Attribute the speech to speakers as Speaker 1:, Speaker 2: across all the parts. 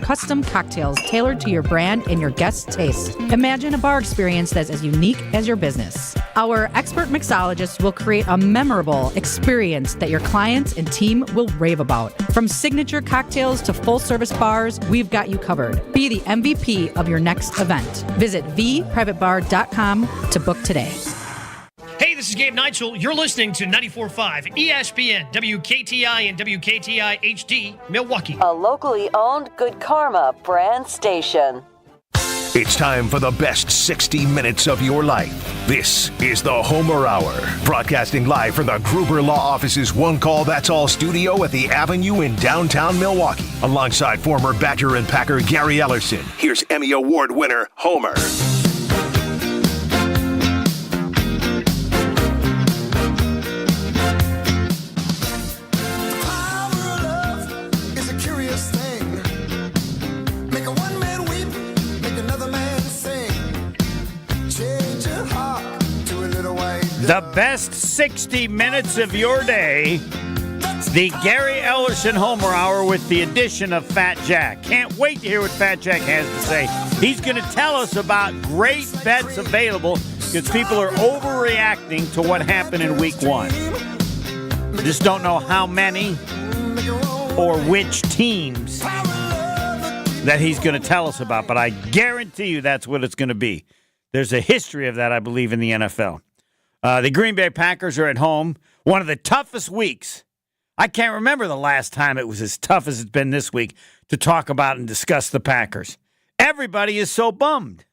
Speaker 1: custom cocktails tailored to your brand and your guests' taste. Imagine a bar experience that's as unique as your business. Our expert mixologists will create a memorable experience that your clients and team will rave about. From signature cocktails to full-service bars, we've got you covered. Be the MVP of your next event. Visit vprivatebar.com to book today.
Speaker 2: Hey, this is Gabe Neitzel. You're listening to 94.5 ESPN, WKTI and WKTI HD, Milwaukee.
Speaker 3: A locally owned Good Karma brand station.
Speaker 4: It's time for the best 60 minutes of your life. This is the Homer Hour, broadcasting live from the Gruber Law Office's One Call That's All studio at the Avenue in downtown Milwaukee. Alongside former Badger and Packer Gary Ellerson, here's Emmy Award winner Homer.
Speaker 5: The best 60 minutes of your day, the Gary Ellerson Homer Hour with the addition of Fat Jack. Can't wait to hear what Fat Jack has to say. He's going to tell us about great bets available because people are overreacting to what happened in week one. Just don't know how many or which teams that he's going to tell us about, but I guarantee you that's what it's going to be. There's a history of that, I believe, in the NFL. The Green Bay Packers are at home. One of the toughest weeks. I can't remember the last time it was as tough as it's been this week to talk about and discuss the Packers. Everybody is so bummed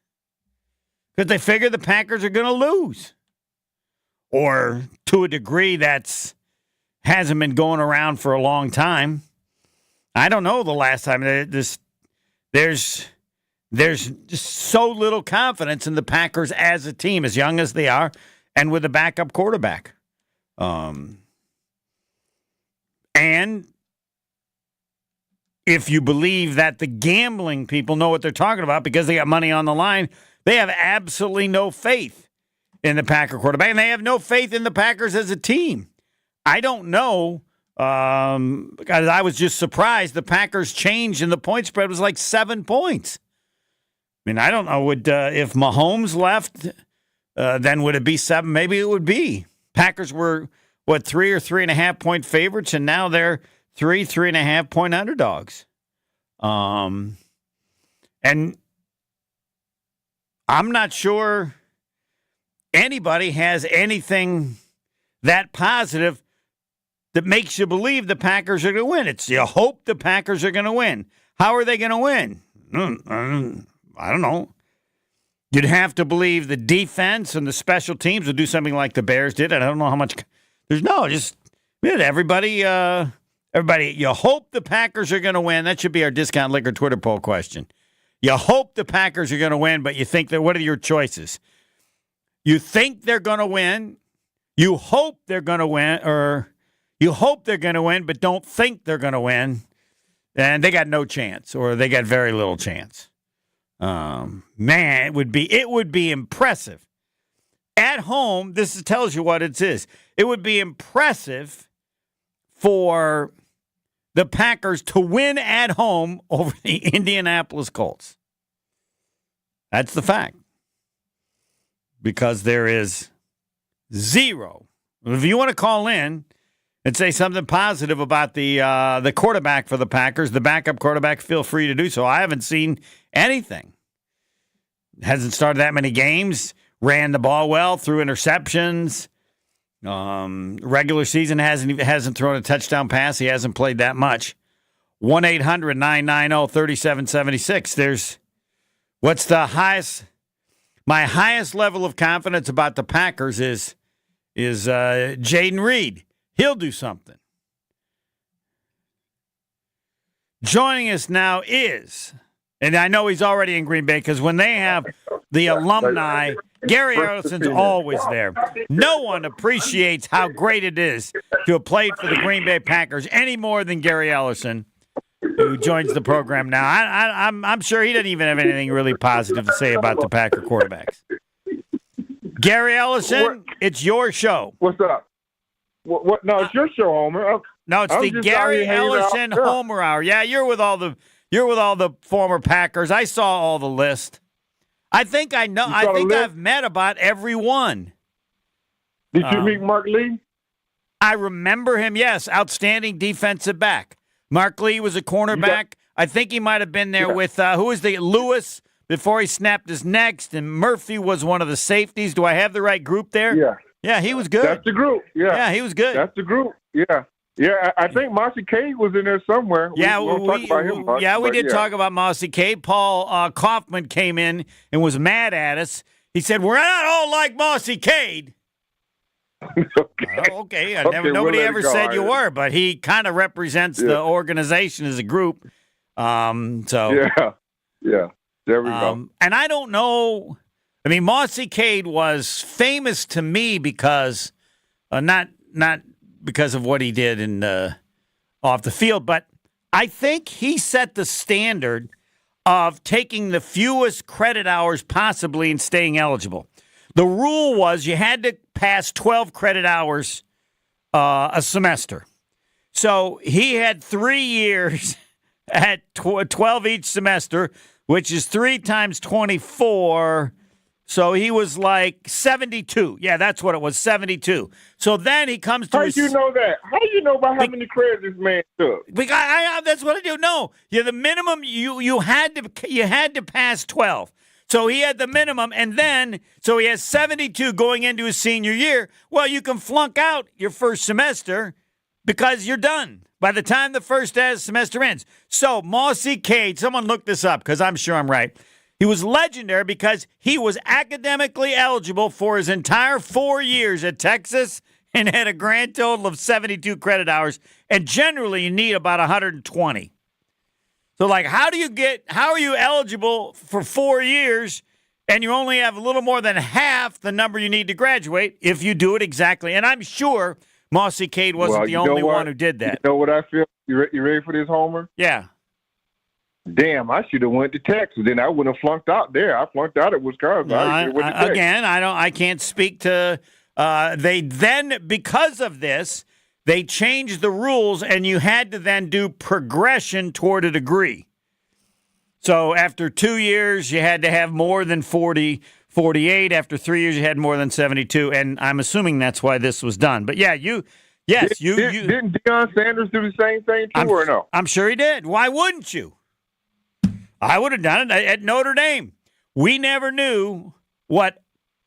Speaker 5: because they figure the Packers are going to lose. Or to a degree that's hasn't been going around for a long time. I don't know the last time. There's just so little confidence in the Packers as a team, as young as they are. And with a backup quarterback. And if you believe that the gambling people know what they're talking about because they got money on the line, they have absolutely no faith in the Packer quarterback. And they have no faith in the Packers as a team. I don't know. Because I was just surprised the Packers changed and the point spread was like 7 points. I mean, I don't know. If Mahomes left... then would it be 7? Maybe it would be. Packers were, 3 or 3.5 point favorites, and now they're 3.5 point underdogs. And I'm not sure anybody has anything that positive that makes you believe the Packers are going to win. It's you hope the Packers are going to win. How are they going to win? I don't know. You'd have to believe the defense and the special teams would do something like the Bears did. I don't know how much. Everybody. You hope the Packers are going to win. That should be our Discount Liquor Twitter poll question. You hope the Packers are going to win, but you think that. What are your choices? You think they're going to win. You hope they're going to win, or you hope they're going to win, but don't think they're going to win, and they got no chance, or they got very little chance. Man, it would be impressive. At home, this tells you what it is. It would be impressive for the Packers to win at home over the Indianapolis Colts. That's the fact. Because there is zero. If you want to call in and say something positive about the quarterback for the Packers, the backup quarterback, feel free to do so. I haven't seen anything. Hasn't started that many games. Ran the ball well, threw interceptions. Regular season hasn't thrown a touchdown pass. He hasn't played that much. 1-800-990-3776. There's what's the highest? My highest level of confidence about the Packers is Jaden Reed. He'll do something. Joining us now is. And I know he's already in Green Bay because when they have the alumni, Gary Ellerson's always there. No one appreciates how great it is to have played for the Green Bay Packers any more than Gary Ellerson, who joins the program now. I'm sure he doesn't even have anything really positive to say about the Packer quarterbacks. Gary Ellerson, it's your show.
Speaker 6: What's up? What? No, it's your show, Homer.
Speaker 5: No, it's the Gary Ellerson Homer Hour. Yeah, you're with all the You're with all the former Packers. I saw all the list. I think I know. I think I've met about every one.
Speaker 6: Did you meet Mark Lee?
Speaker 5: I remember him, yes. Outstanding defensive back. Mark Lee was a cornerback. I think he might have been there with, who was the Lewis before he snapped his neck, and Murphy was one of the safeties. Do I have the right group there?
Speaker 6: Yeah.
Speaker 5: Yeah, he was good.
Speaker 6: That's the group. Yeah.
Speaker 5: Yeah, he was good.
Speaker 6: That's the group. Yeah. Yeah, I think Mossy Cade was in there somewhere.
Speaker 5: We did talk about Mossy Cade. Paul Kaufman came in and was mad at us. He said, we're not all like Mossy Cade.
Speaker 6: Okay.
Speaker 5: Nobody ever said you were, but he kind of represents the organization as a group.
Speaker 6: Yeah. There we go.
Speaker 5: And I don't know. I mean, Mossy Cade was famous to me because not because of what he did off the field, but I think he set the standard of taking the fewest credit hours possibly and staying eligible. The rule was you had to pass 12 credit hours a semester. So he had 3 years at 12 each semester, which is 3 times 24. So he was like 72. Yeah, that's what it was, 72. So then he comes to
Speaker 6: How do you know that? How do you know about how many credits this man took?
Speaker 5: That's what I do. No, the minimum you had to pass 12. So he had the minimum, and then so he has 72 going into his senior year. Well, you can flunk out your first semester because you're done by the time the first semester ends. So Mossy Cade, someone look this up because I'm sure I'm right. He was legendary because he was academically eligible for his entire 4 years at Texas and had a grand total of 72 credit hours. And generally, you need about 120. So, like, how are you eligible for 4 years and you only have a little more than half the number you need to graduate if you do it exactly? And I'm sure Mossy Cade wasn't the only one who did that.
Speaker 6: You know what I feel? You ready for this, Homer?
Speaker 5: Yeah.
Speaker 6: Damn, I should have went to Texas. Then I wouldn't have flunked out there. I flunked out at Wisconsin.
Speaker 5: I can't speak to. They then, because of this, they changed the rules, and you had to then do progression toward a degree. So after 2 years, you had to have more than 40, 48. After 3 years, you had more than 72. And I'm assuming that's why this was done. But yeah, didn't Deion Sanders do the same thing too, or no? I'm sure he did. Why wouldn't you? I would have done it at Notre Dame. We never knew what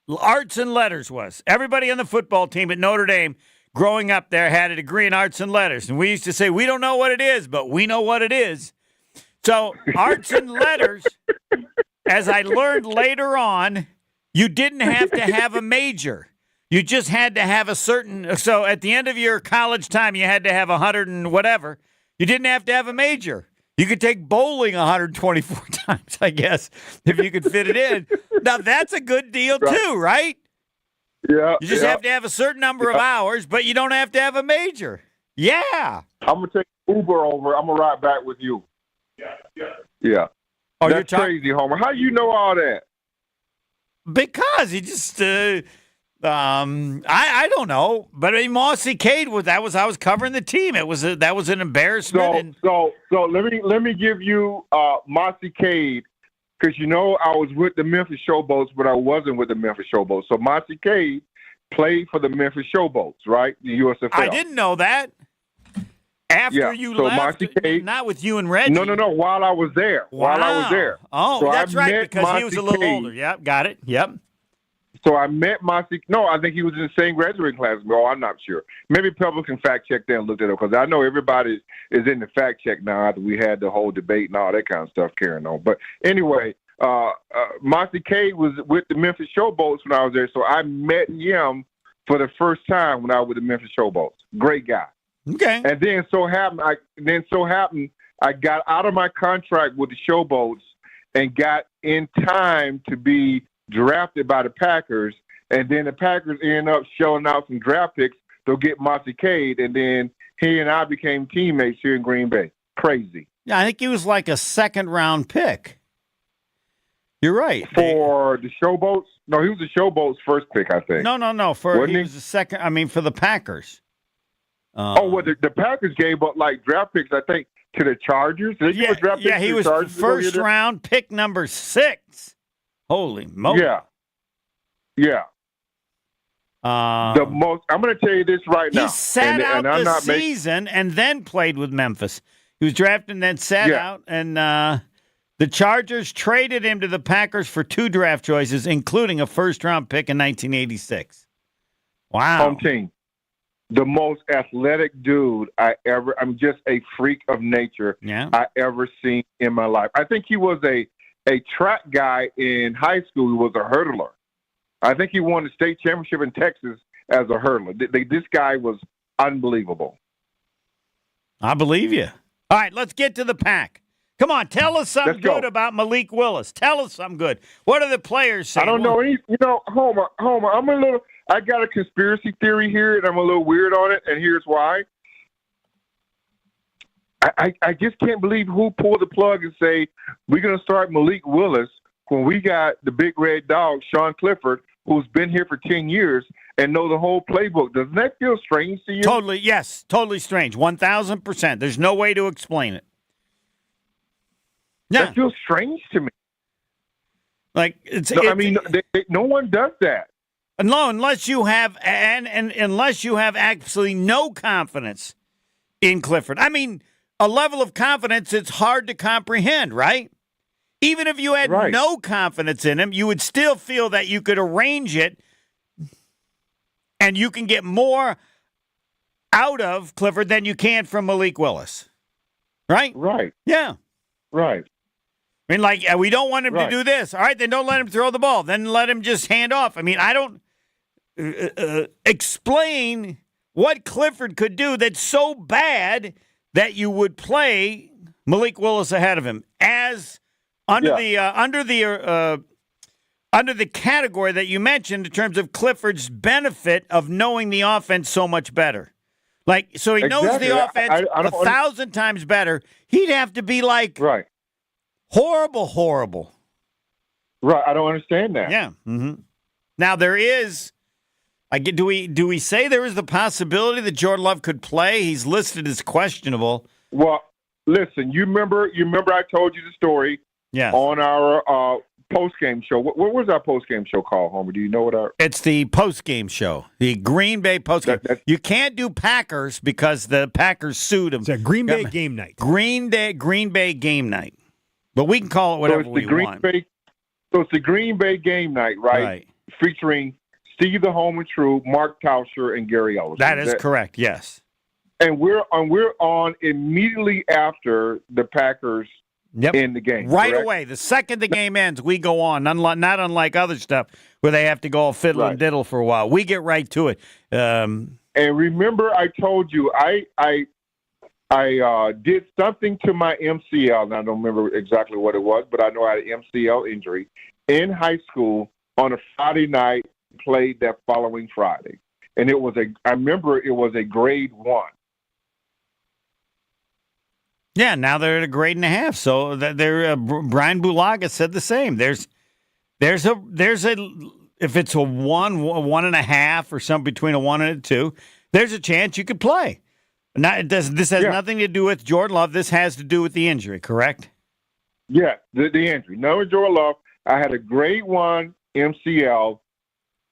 Speaker 5: arts and letters was. Everybody on the football team at Notre Dame growing up there had a degree in arts and letters. And we used to say, we don't know what it is, but we know what it is. So arts and letters, as I learned later on, you didn't have to have a major. You just had to have a certain, so at the end of your college time, you had to have 100 and whatever. You didn't have to have a major. You could take bowling 124 times, I guess, if you could fit it in. Now, that's a good deal, too, right?
Speaker 6: Yeah.
Speaker 5: You just have to have a certain number of hours, but you don't have to have a major. Yeah.
Speaker 6: I'm going to take Uber over. I'm going to ride back with you. Yeah.
Speaker 5: Oh,
Speaker 6: that's crazy, Homer. How do you know all that?
Speaker 5: Because he just... I don't know, but I mean, Mossy Cade I was covering the team. That was an embarrassment.
Speaker 6: So let me give you Mossy Cade, because I was with the Memphis Showboats, but I wasn't with the Memphis Showboats. So Mossy Cade played for the Memphis Showboats, right? The USFL.
Speaker 5: I didn't know that. After you left, Cade, not with you and Reggie.
Speaker 6: No. While I was there.
Speaker 5: Wow.
Speaker 6: While I was there.
Speaker 5: Oh,
Speaker 6: so
Speaker 5: that's right, because he was a little older. Yep, got it. Yep.
Speaker 6: So I met Mossy. No, I think he was in the same graduating class. Oh, I'm not sure. Maybe Pebble can fact check that and look it up, because I know everybody is in the fact check now after we had the whole debate and all that kind of stuff carrying on. But anyway, Mossy Cade was with the Memphis Showboats when I was there, so I met him for the first time when I was with the Memphis Showboats. Great guy.
Speaker 5: Okay.
Speaker 6: And then so happened I got out of my contract with the Showboats and got in time to be drafted by the Packers, and then the Packers end up shelling out some draft picks to get Mossy Cade, and then he and I became teammates here in Green Bay. Crazy.
Speaker 5: Yeah, I think he was like a second-round pick. You're right.
Speaker 6: For the Showboats? No, he was the Showboats' first pick, I think.
Speaker 5: No. He was the second. I mean, for the Packers.
Speaker 6: The Packers gave up like draft picks. I think to the Chargers? He was drafted
Speaker 5: yeah,
Speaker 6: to
Speaker 5: he
Speaker 6: the
Speaker 5: was
Speaker 6: Chargers
Speaker 5: first round pick number 6. Holy moly!
Speaker 6: Yeah. The most. I'm going to tell you this right now.
Speaker 5: He sat out
Speaker 6: and I'm
Speaker 5: the
Speaker 6: not
Speaker 5: season and then played with Memphis. He was drafted and then sat out, and the Chargers traded him to the Packers for 2 draft choices, including a first-round pick in 1986. Wow.
Speaker 6: Home team. The most athletic dude I'm just a freak of nature I ever seen in my life. I think he was a track guy in high school. He was a hurdler. I think he won the state championship in Texas as a hurdler. This guy was unbelievable.
Speaker 5: I believe you. All right, let's get to the pack. Come on, tell us something good about Malik Willis. Tell us something good. What are the players saying?
Speaker 6: I don't know. Homer, I got a conspiracy theory here, and I'm a little weird on it, and here's why. I just can't believe who pulled the plug and say, we're going to start Malik Willis when we got the big red dog, Sean Clifford, who's been here for 10 years and know the whole playbook. Doesn't that feel strange to you?
Speaker 5: Totally, yes. Totally strange. 1,000%. There's no way to explain it. Yeah.
Speaker 6: That feels strange to me.
Speaker 5: Like
Speaker 6: no one does that.
Speaker 5: No, unless you have unless you have absolutely no confidence in Clifford. I mean, a level of confidence it's hard to comprehend, right? Even if you had no confidence in him, you would still feel that you could arrange it and you can get more out of Clifford than you can from Malik Willis. Right?
Speaker 6: Right.
Speaker 5: Yeah.
Speaker 6: Right.
Speaker 5: I mean, like, we don't want him to do this. All right, then don't let him throw the ball. Then let him just hand off. I mean, I don't explain what Clifford could do that's so bad that you would play Malik Willis ahead of him as under the category that you mentioned in terms of Clifford's benefit of knowing the offense so much better. Like, so he knows the offense 1,000 times better. He'd have to be like horrible.
Speaker 6: Right. I don't understand that.
Speaker 5: Yeah. Mm-hmm. Now there is. Do we say there is the possibility that Jordan Love could play? He's listed as questionable.
Speaker 6: Well, listen. You remember I told you the story.
Speaker 5: Yes.
Speaker 6: On our post-game show. What was our post-game show called, Homer? Do you know what our...
Speaker 5: It's the post-game show. The Green Bay post-game. You can't do Packers because the Packers sued them.
Speaker 7: It's a Green Bay game night.
Speaker 5: Green Bay game night. But we can call it whatever we want.
Speaker 6: So it's the Green Bay game night, right? Featuring Steve the Home and True, Mark Tauscher, and Gary Ellerson.
Speaker 5: That is correct, yes.
Speaker 6: And we're on immediately after the Packers in the game.
Speaker 5: Right
Speaker 6: correct?
Speaker 5: away. The second the game ends, we go on. Not unlike other stuff where they have to go all fiddle and diddle for a while. We get right to it.
Speaker 6: And remember, I told you I did something to my MCL, and I don't remember exactly what it was, but I know I had an MCL injury in high school on a Friday night, played that following Friday. And I remember it was a grade 1.
Speaker 5: Yeah, now they're at a grade and a half. So they're Brian Bulaga said the same. There's a if it's a 1.5 or something between a 1 and a 2, there's a chance you could play. This has nothing to do with Jordan Love. This has to do with the injury, correct?
Speaker 6: Yeah, the injury. No, Jordan Love. I had a grade 1 MCL.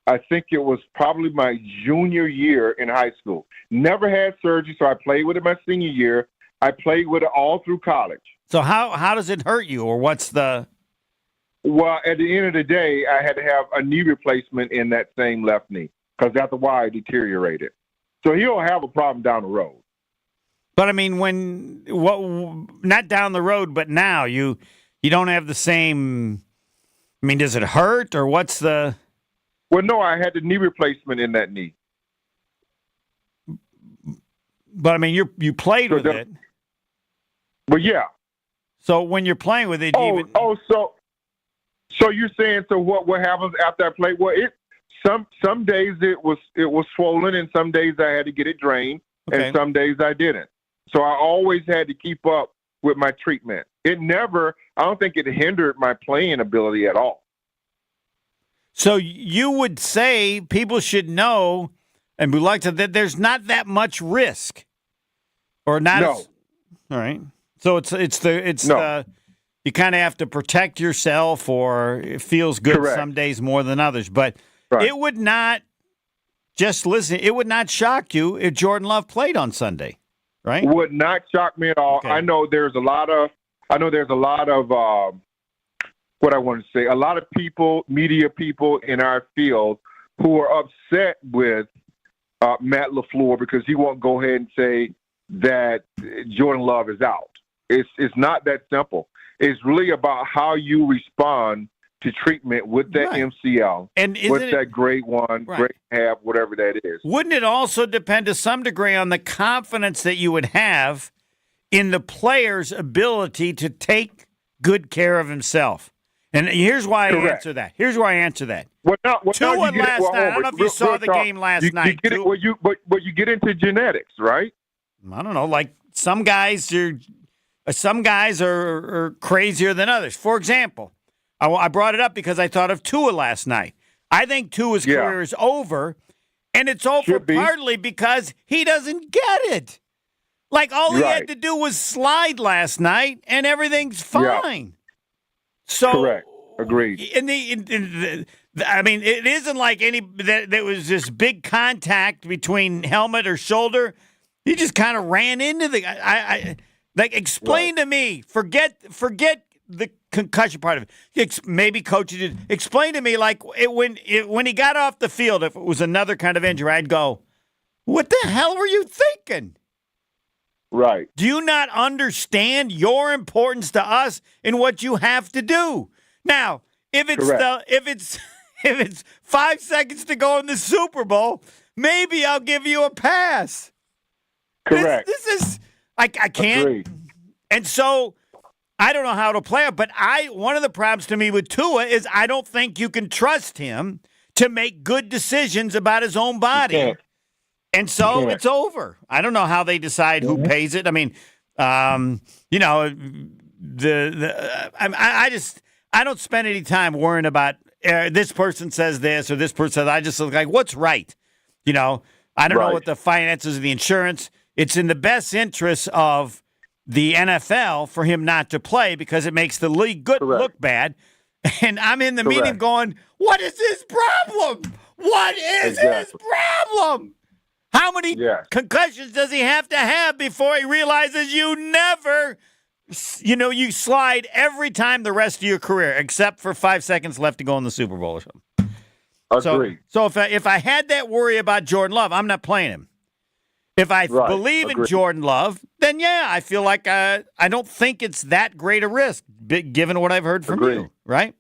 Speaker 6: I think it was probably my junior year in high school. Never had surgery, so I played with it my senior year. I played with it all through college.
Speaker 5: So how does it hurt you, or what's the?
Speaker 6: Well, at the end of the day, I had to have a knee replacement in that same left knee because after a while it deteriorated. So he'll have a problem down the road.
Speaker 5: But I mean, not down the road, but now you don't have the same. I mean, does it hurt, or what's the?
Speaker 6: Well, no, I had the knee replacement in that knee.
Speaker 5: But I mean, you played with it.
Speaker 6: Well, yeah.
Speaker 5: So when you're playing with it,
Speaker 6: so you're saying what happens after I play? Well, some days it was swollen, and some days I had to get it drained, and some days I didn't. So I always had to keep up with my treatment. I don't think it hindered my playing ability at all.
Speaker 5: So you would say people should know, and would like to, that there's not that much risk, or not?
Speaker 6: No.
Speaker 5: All right. So you kind of have to protect yourself, or it feels good
Speaker 6: Correct.
Speaker 5: some days more than others. But
Speaker 6: Right.
Speaker 5: it would not it would not shock you if Jordan Love played on Sunday, right?
Speaker 6: Would not shock me at all.
Speaker 5: Okay.
Speaker 6: I know there's a lot of what I want to say, a lot of people, media people in our field who are upset with Matt LaFleur because he won't go ahead and say that Jordan Love is out. It's not that simple. It's really about how you respond to treatment with that
Speaker 5: Right.
Speaker 6: MCL,
Speaker 5: And
Speaker 6: with that grade 1,
Speaker 5: Right.
Speaker 6: grade half, whatever that is.
Speaker 5: Wouldn't it also depend to some degree on the confidence that you would have in the player's ability to take good care of himself? And here's why I
Speaker 6: Correct.
Speaker 5: answer that. Here's why I answer that.
Speaker 6: Tua
Speaker 5: last night. I don't know if you saw the game last night.
Speaker 6: You get into genetics, right?
Speaker 5: I don't know. Like some guys are crazier than others. For example, I brought it up because I thought of Tua last night. I think Tua's career is over, and it's over
Speaker 6: Should be.
Speaker 5: partly because he doesn't get it. Like all he had
Speaker 6: Right.
Speaker 5: to do was slide last night, and everything's
Speaker 6: Yeah.
Speaker 5: fine. So
Speaker 6: Correct. Agreed.
Speaker 5: I mean, it isn't like there was this big contact between helmet or shoulder. He just kind of ran into the. Explain to me. Forget the concussion part of it. Maybe coach did. Explain to me when he got off the field. If it was another kind of injury, I'd go, "What the hell were you thinking?"
Speaker 6: Right.
Speaker 5: Do you not understand your importance to us in what you have to do? Now, if it's 5 seconds to go in the Super Bowl, maybe I'll give you a pass.
Speaker 6: Correct.
Speaker 5: This is I can't.
Speaker 6: Agreed.
Speaker 5: And so I don't know how to play it, but one of the problems to me with Tua is I don't think you can trust him to make good decisions about his own body.
Speaker 6: can't.
Speaker 5: And so
Speaker 6: You can't.
Speaker 5: it's over. I don't know how they decide who pays it. I mean, I don't spend any time worrying about this person says this or this person says. I just look like what's right. I don't know
Speaker 6: Right.
Speaker 5: what the finances of the insurance. It's in the best interest of the NFL for him not to play because it makes the league look bad. And I'm in the meeting
Speaker 6: Correct.
Speaker 5: going, what is his problem? What is his problem? How many concussions does he have to have before he realizes you slide every time the rest of your career, except for 5 seconds left to go in the Super Bowl or something?
Speaker 6: Agreed.
Speaker 5: So if I had that worry about Jordan Love, I'm not playing him. If I believe in Jordan Love, then I feel like I don't think it's that great a risk, given what I've heard from you, right?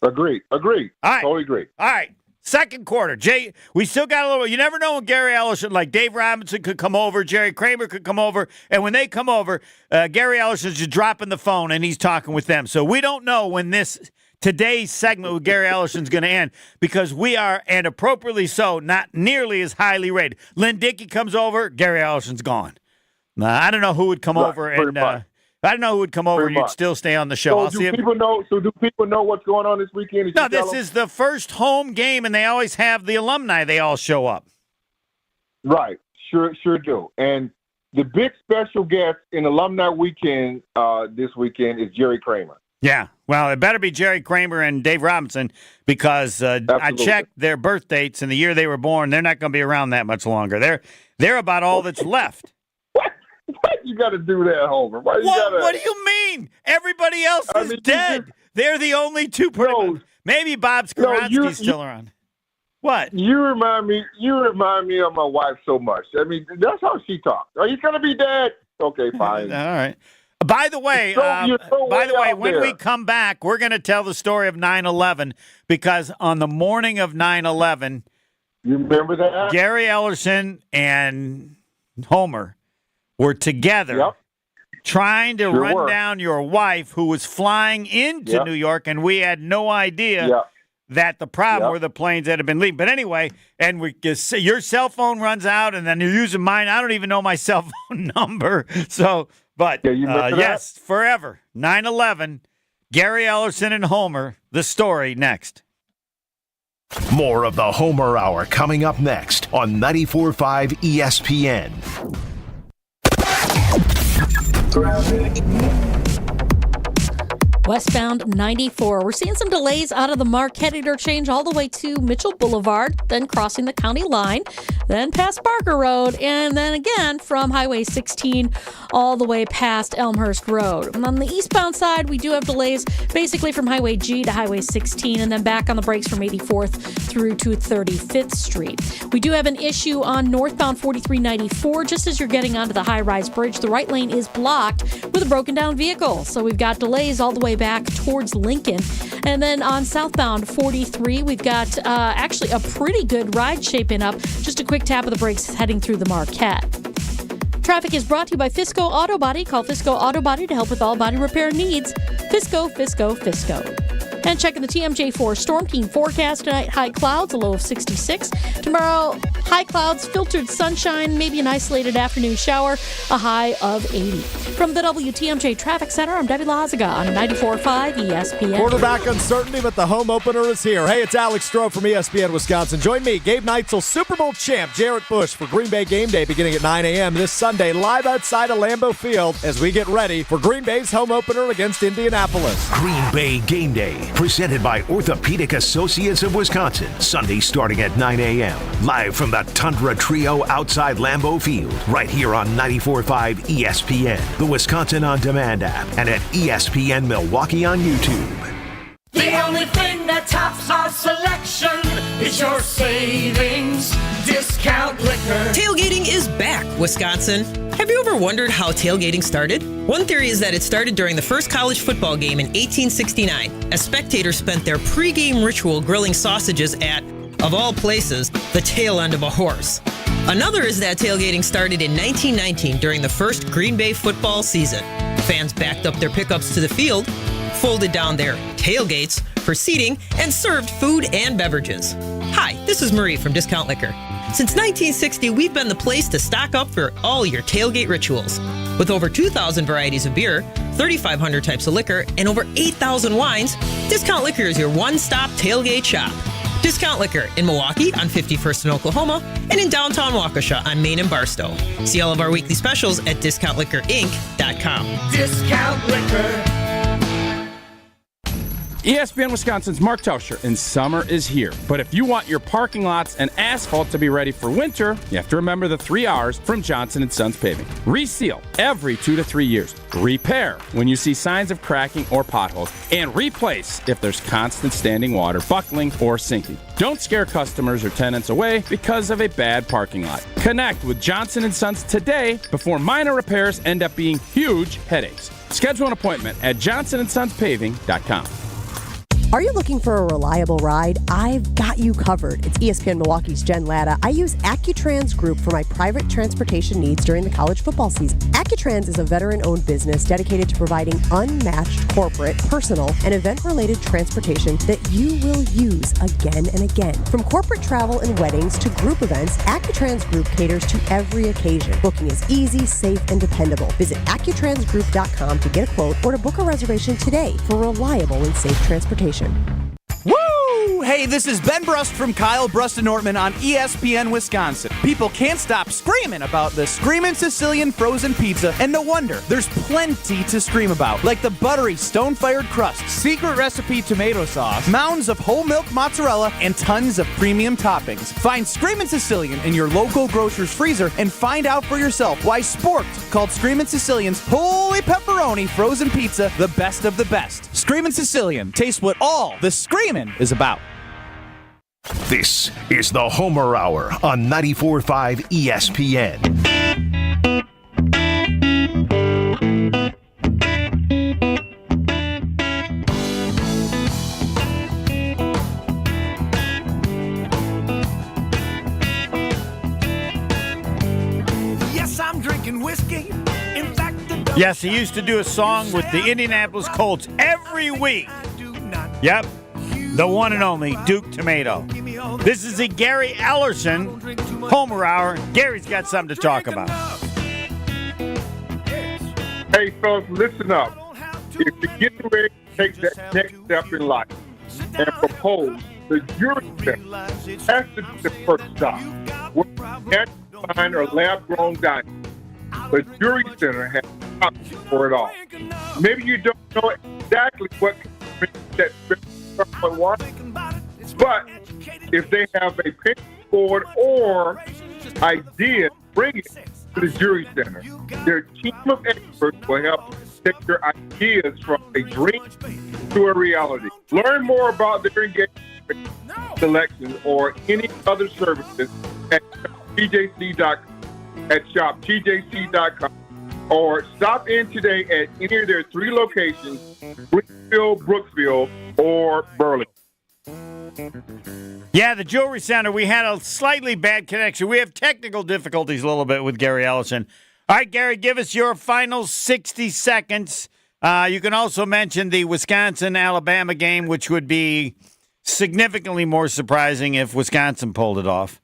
Speaker 6: Agreed.
Speaker 5: All right.
Speaker 6: Totally agree.
Speaker 5: All right. Second quarter. Jay, we still got a little. You never know when Gary Ellerson, like Dave Robinson could come over, Jerry Kramer could come over, and when they come over, Gary Ellerson's just dropping the phone and he's talking with them. So we don't know when today's segment with Gary Ellerson's going to end because we are, and appropriately so, not nearly as highly rated. Lynn Dickey comes over, Gary Ellerson's gone. I don't know who would come over and I don't know who would come over and you'd still stay on the show.
Speaker 6: So do people know what's going on this weekend?
Speaker 5: No, this is the first home game, and they always have the alumni. They all show up.
Speaker 6: Right. Sure do. And the big special guest in Alumni Weekend this weekend is Jerry Kramer.
Speaker 5: Yeah. Well, it better be Jerry Kramer and Dave Robinson because I checked their birth dates and the year they were born. They're not going to be around that much longer. They're about all that's left.
Speaker 6: Why you got to do that, Homer? What
Speaker 5: do you mean? Everybody else is dead. They're the only two. Maybe Bob Skoronski's still around. What?
Speaker 6: You remind me of my wife so much. I mean, that's how she talks. Are you going to be dead? Okay, fine.
Speaker 5: All right. By the way, when we come back, we're going to tell the story of 9/11 because on the morning of 9/11,
Speaker 6: you remember that?
Speaker 5: Gary Ellerson and Homer were together trying to run down your wife who was flying into New York, and we had no idea that the problem were the planes that had been leaving. But anyway, and your cell phone runs out, and then you're using mine. I don't even know my cell phone number. So, but yes, forever. 9/11, Gary Ellerson and Homer, the story next.
Speaker 4: More of the Homer Hour coming up next on 94.5 ESPN.
Speaker 7: Westbound 94. We're seeing some delays out of the Marquette interchange all the way to Mitchell Boulevard, then crossing the county line, then past Barker Road, and then again from Highway 16 all the way past Elmhurst Road. And on the eastbound side, we do have delays basically from Highway G to Highway 16 and then back on the brakes from 84th through to 35th Street. We do have an issue on northbound 4394 just as you're getting onto the high-rise bridge. The right lane is blocked with a broken down vehicle. So we've got delays all the way back towards Lincoln. And then on southbound 43, we've got actually a pretty good ride shaping up. Just a quick tap of the brakes heading through the Marquette. Traffic is brought to you by Fisco Auto Body. Call Fisco Auto Body to help with all body repair needs. Fisco, Fisco, Fisco. And checking the TMJ4 Storm Team forecast tonight, high clouds, a low of 66. Tomorrow, high clouds, filtered sunshine, maybe an isolated afternoon shower, a high of 80. From the WTMJ Traffic Center, I'm Debbie Lazaga on 94.5 ESPN.
Speaker 8: Quarterback uncertainty, but the home opener is here. Hey, it's Alex Stroh from ESPN Wisconsin. Join me, Gabe Neitzel, Super Bowl champ Jarrett Bush for Green Bay Game Day beginning at 9 a.m. this Sunday, live outside of Lambeau Field as we get ready for Green Bay's home opener against Indianapolis.
Speaker 4: Green Bay Game Day, presented by Orthopedic Associates of Wisconsin. Sunday starting at 9 a.m. Live from the Tundra Trio outside Lambeau Field, right here on 94.5 ESPN, the Wisconsin On Demand app, and at ESPN Milwaukee on YouTube.
Speaker 9: The only thing that tops our selection is your savings discount liquor.
Speaker 10: Tailgating is back, Wisconsin. Have you ever wondered how tailgating started? One theory is that it started during the first college football game in 1869, as spectators spent their pregame ritual grilling sausages at, of all places, the tail end of a horse. Another is that tailgating started in 1919 during the first Green Bay football season. Fans backed up their pickups to the field, folded down their tailgates for seating, and served food and beverages. Hi, this is Marie from Discount Liquor. Since 1960, we've been the place to stock up for all your tailgate rituals. With over 2,000 varieties of beer, 3,500 types of liquor, and over 8,000 wines, Discount Liquor is your one-stop tailgate shop. Discount Liquor in Milwaukee on 51st in Oklahoma and in downtown Waukesha on Main and Barstow. See all of our weekly specials at DiscountLiquorInc.com.
Speaker 9: Discount Liquor.
Speaker 11: ESPN Wisconsin's Mark Tauscher, and summer is here. But if you want your parking lots and asphalt to be ready for winter, you have to remember the 3 R's from Johnson & Sons Paving. Reseal every 2 to 3 years. Repair when you see signs of cracking or potholes. And replace if there's constant standing water, buckling, or sinking. Don't scare customers or tenants away because of a bad parking lot. Connect with Johnson & Sons today before minor repairs end up being huge headaches. Schedule an appointment at johnsonsonspaving.com.
Speaker 12: Are you looking for a reliable ride? I've got you covered. It's ESPN Milwaukee's Jen Latta. I use AccuTrans Group for my private transportation needs during the college football season. AccuTrans is a veteran-owned business dedicated to providing unmatched corporate, personal, and event-related transportation that you will use again and again. From corporate travel and weddings to group events, AccuTrans Group caters to every occasion. Booking is easy, safe, and dependable. Visit AccuTransGroup.com to get a quote or to book a reservation today for reliable and safe transportation.
Speaker 13: Woo! Hey, this is Ben Brust from Kyle Brust & Nortman on ESPN Wisconsin. People can't stop screaming about the Screamin' Sicilian frozen pizza, and no wonder. There's plenty to scream about, like the buttery stone-fired crust, secret recipe tomato sauce, mounds of whole milk mozzarella, and tons of premium toppings. Find Screamin' Sicilian in your local grocer's freezer and find out for yourself why Sporked called Screamin' Sicilian's Holy Pepperoni frozen pizza the best of the best. Screamin' Sicilian. Taste what all the screamin' is about.
Speaker 4: This is the Homer Hour on 94.5 ESPN.
Speaker 9: Yes, I'm drinking whiskey. In fact,
Speaker 5: Yes, he used to do a song with the Indianapolis Colts every week. Yep, the one and only Duke Tomato. This is the Gary Ellerson Homer Hour. Gary's got something to talk about.
Speaker 6: Hey, fellas, listen up. If you're getting ready to take that next step in life and propose, the jury has to be the first stop. Where you can't find a lab-grown diamond. The Jury Center has for it all. Maybe you don't know exactly what that wants, but if they have a pitch board or idea, bring it to the jury center. Their team of experts will help take your ideas from a dream to a reality. Learn more about their engagement selection or any other services at shoptjc.com or stop in today at any of their 3 locations, Greenfield, Brooksville, or Burlington.
Speaker 5: Yeah, the Jewelry Center, we had a slightly bad connection. We have technical difficulties a little bit with Gary Ellerson. All right, Gary, give us your final 60 seconds. You can also mention the Wisconsin-Alabama game, which would be significantly more surprising if Wisconsin pulled off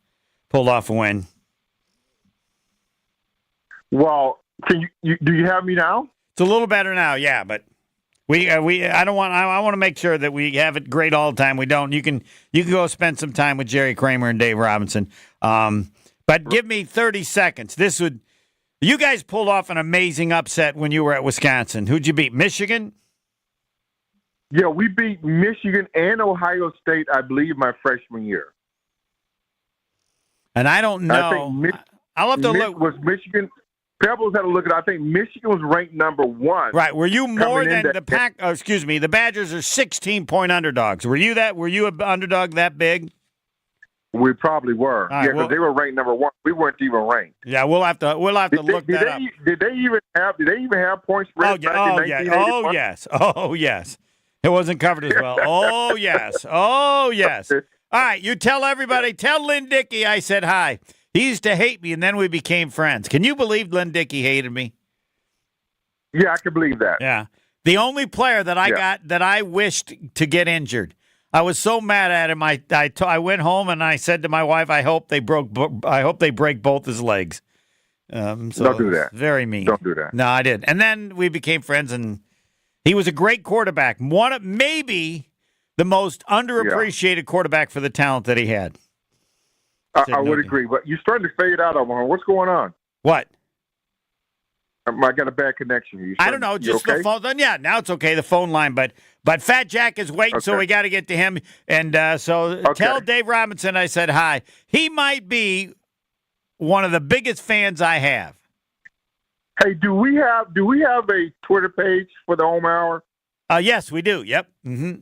Speaker 5: a win.
Speaker 6: Well, do you have me now?
Speaker 5: It's a little better now, yeah, but I want to make sure that we have it great all the time. We don't. You can go spend some time with Jerry Kramer and Dave Robinson. But give me 30 seconds. You guys pulled off an amazing upset when you were at Wisconsin. Who'd you beat? Michigan?
Speaker 6: Yeah, we beat Michigan and Ohio State, I believe, my freshman year.
Speaker 5: And I don't know. I'll have to look.
Speaker 6: Was Michigan? Pebbles had a look at. I think Michigan was ranked number 1.
Speaker 5: Right. Were you more than the Pack? Oh, excuse me. The Badgers are 16-point underdogs. Were you that? Were you an underdog that big?
Speaker 6: We probably were.
Speaker 5: Right,
Speaker 6: because they were ranked number 1. We weren't even ranked.
Speaker 5: Yeah, we'll have to look that up.
Speaker 6: Did they even have point spread back in 1981?
Speaker 5: Oh yes. Oh yes. It wasn't covered as well. Oh yes. Oh yes. All right. You tell everybody. Tell Lynn Dickey I said hi. He used to hate me, and then we became friends. Can you believe Lynn Dickey hated me?
Speaker 6: Yeah, I can believe that.
Speaker 5: Yeah. The only player that I got that I wished to get injured. I was so mad at him. I went home and I said to my wife, I hope they break both his legs. So
Speaker 6: don't do that.
Speaker 5: Very mean.
Speaker 6: Don't do that.
Speaker 5: No, I didn't. And then we became friends, and he was a great quarterback. Maybe the most underappreciated quarterback for the talent that he had.
Speaker 6: I would agree, but you're starting to fade out on one. What's going on?
Speaker 5: What?
Speaker 6: I got a bad connection here.
Speaker 5: I don't know. Just the phone. Then now it's okay. The phone line, but Fat Jack is waiting, so we got to get to him. And tell Dave Robinson I said hi. He might be one of the biggest fans I have.
Speaker 6: Hey, do we have a Twitter page for the Home Hour?
Speaker 5: Yes, we do. Yep. Mm-hmm.